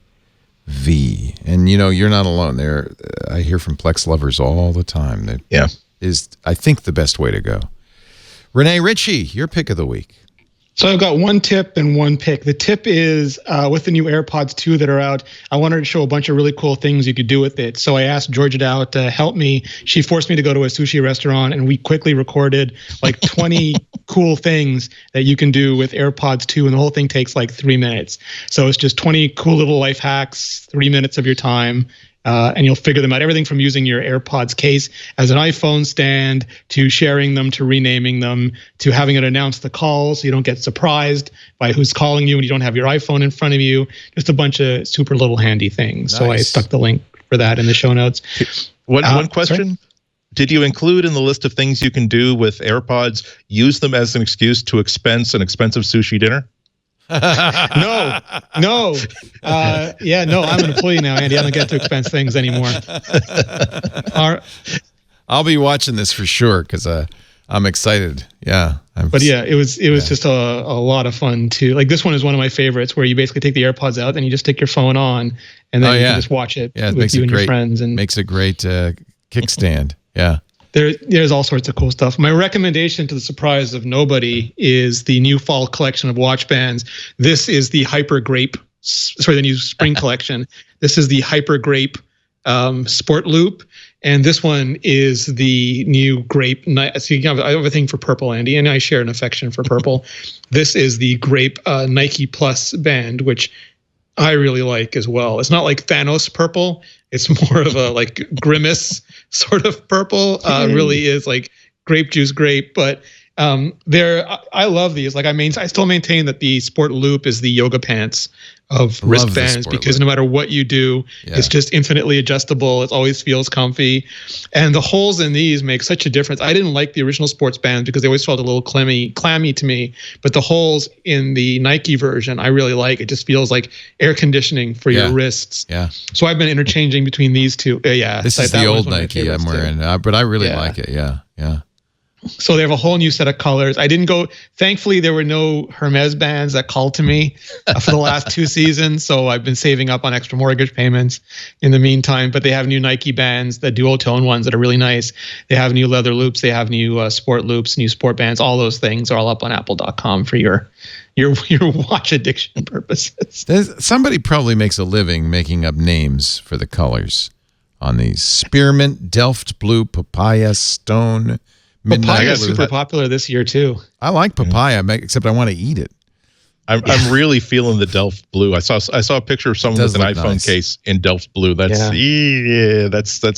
And, you're not alone there. I hear from Plex lovers all the time. That is, I think, the best way to go. Rene, Ritchie, your pick of the week. So I've got one tip and one pick. The tip is with the new AirPods 2 that are out, I wanted to show a bunch of really cool things you could do with it. So I asked Georgia Dow to help me. She forced me to go to a sushi restaurant, and we quickly recorded like 20 cool things that you can do with AirPods 2, and the whole thing takes like 3 minutes. So it's just 20 cool little life hacks, 3 minutes of your time. And you'll figure them out. Everything from using your AirPods case as an iPhone stand, to sharing them, to renaming them, to having it announce the call so you don't get surprised by who's calling you and you don't have your iPhone in front of you. Just a bunch of super little handy things. Nice. So I stuck the link for that in the show notes. One question. Sorry? Did you include in the list of things you can do with AirPods, use them as an excuse to expense an expensive sushi dinner? No. I'm an employee now, Andy. I don't get to expense things anymore. I'll be watching this for sure because I'm excited. Yeah. It was just a lot of fun too. Like, this one is one of my favorites, where you basically take the AirPods out and you just stick your phone on, and then you can just watch it with you and your friends. And makes a great kickstand. Yeah. There's all sorts of cool stuff. My recommendation, to the surprise of nobody, is the new fall collection of watch bands. This is the Grape. Sorry, the new spring collection. This is the Grape Sport Loop, and this one is the new Grape. So I have a thing for purple, Andy, and I share an affection for purple. This is the Grape Nike Plus band, which I really like as well. It's not like Thanos purple. It's more of a like Grimace sort of purple. Really is like grape juice grape. But I love these. Like, I still maintain that the Sport Loop is the yoga pants of wristbands, because no matter what you do, it's just infinitely adjustable. It always feels comfy. And the holes in these make such a difference. I didn't like the original sports bands because they always felt a little clammy to me. But the holes in the Nike version, I really like. It just feels like air conditioning for your wrists. Yeah. So I've been interchanging between these two. This is the old Nike I'm wearing, but I really like it. Yeah. So they have a whole new set of colors. Thankfully, there were no Hermes bands that called to me for the last 2 seasons. So I've been saving up on extra mortgage payments in the meantime. But they have new Nike bands, the dual tone ones that are really nice. They have new leather loops. They have new sport loops, new sport bands. All those things are all up on apple.com for your watch addiction purposes. Somebody probably makes a living making up names for the colors on these. Spearmint, Delft Blue, Papaya, Stone. Papaya is super popular this year too. I like papaya, except I want to eat it. I'm really feeling the Delft Blue. I saw a picture of someone with an iPhone case in Delft Blue. That's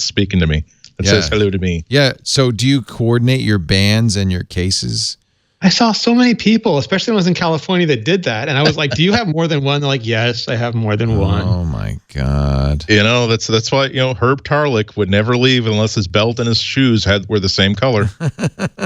speaking to me. That says hello to me. Yeah. So do you coordinate your bands and your cases? I saw so many people, especially when I was in California, that did that. And I was like, do you have more than one? They're like, yes, I have more than one. Oh, my God. That's why, Herb Tarlick would never leave unless his belt and his shoes were the same color.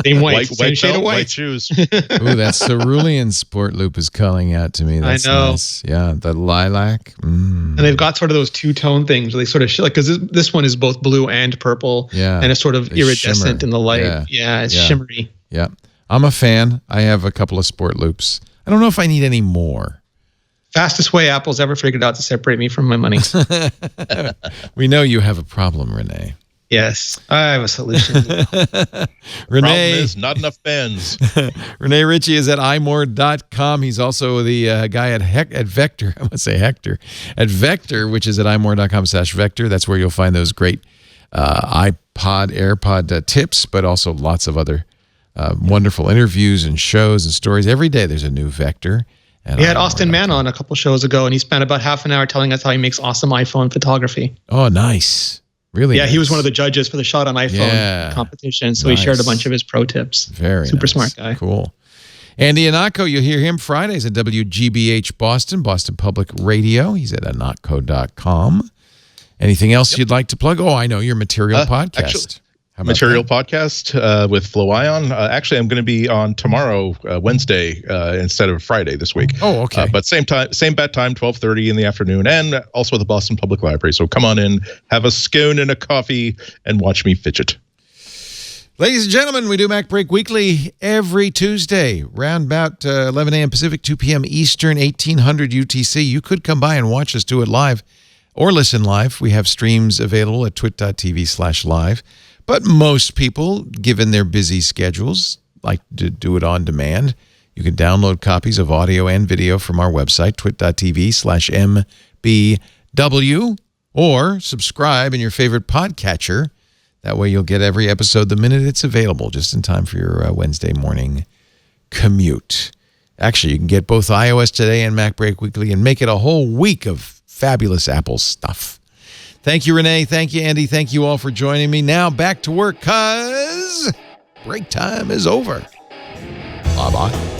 Same white shade of white shoes. Ooh, that cerulean Sport Loop is calling out to me. That's nice. Yeah, the lilac. And they've got sort of those two-tone things where they sort of because this one is both blue and purple. Yeah. And it's sort of iridescent in the light. Yeah, it's shimmery. Yeah. I'm a fan. I have a couple of Sport Loops. I don't know if I need any more. Fastest way Apple's ever figured out to separate me from my money. We know you have a problem, Rene. Yes, I have a solution. Rene, problem is not enough bands. Rene Ritchie is at imore.com. He's also the guy at Vector. I want to say Hector. At Vector, which is at imore.com/Vector. That's where you'll find those great AirPod tips, but also lots of other wonderful interviews and shows and stories. Every day there's a new Vector, And We had Austin Mann on a couple shows ago, and he spent about half an hour telling us how he makes awesome iPhone photography. Oh, nice. Really? Yeah, nice. he was one of the judges for the Shot on iPhone competition, so he shared a bunch of his pro tips. Very super nice. smart guy. Cool. Andy Ihnatko, you'll hear him Fridays at WGBH Boston Public Radio. He's at ihnatko.com. Anything else you'd like to plug? Oh, I know, your Material podcast. Material podcast with Flow Ion. Actually, I'm going to be on tomorrow, Wednesday, instead of Friday this week. Oh, okay. But same bat time, 12:30 in the afternoon, and also at the Boston Public Library. So come on in, have a scone and a coffee, and watch me fidget. Ladies and gentlemen, we do MacBreak Weekly every Tuesday, round about 11 a.m. Pacific, 2 p.m. Eastern, 1800 UTC. You could come by and watch us do it live or listen live. We have streams available at twit.tv/live. But most people, given their busy schedules, like to do it on demand. You can download copies of audio and video from our website, twit.tv/mbw, or subscribe in your favorite podcatcher. That way you'll get every episode the minute it's available, just in time for your Wednesday morning commute. Actually, you can get both iOS Today and MacBreak Weekly and make it a whole week of fabulous Apple stuff. Thank you, Rene. Thank you, Andy. Thank you all for joining me. Now back to work, because break time is over. Bye-bye.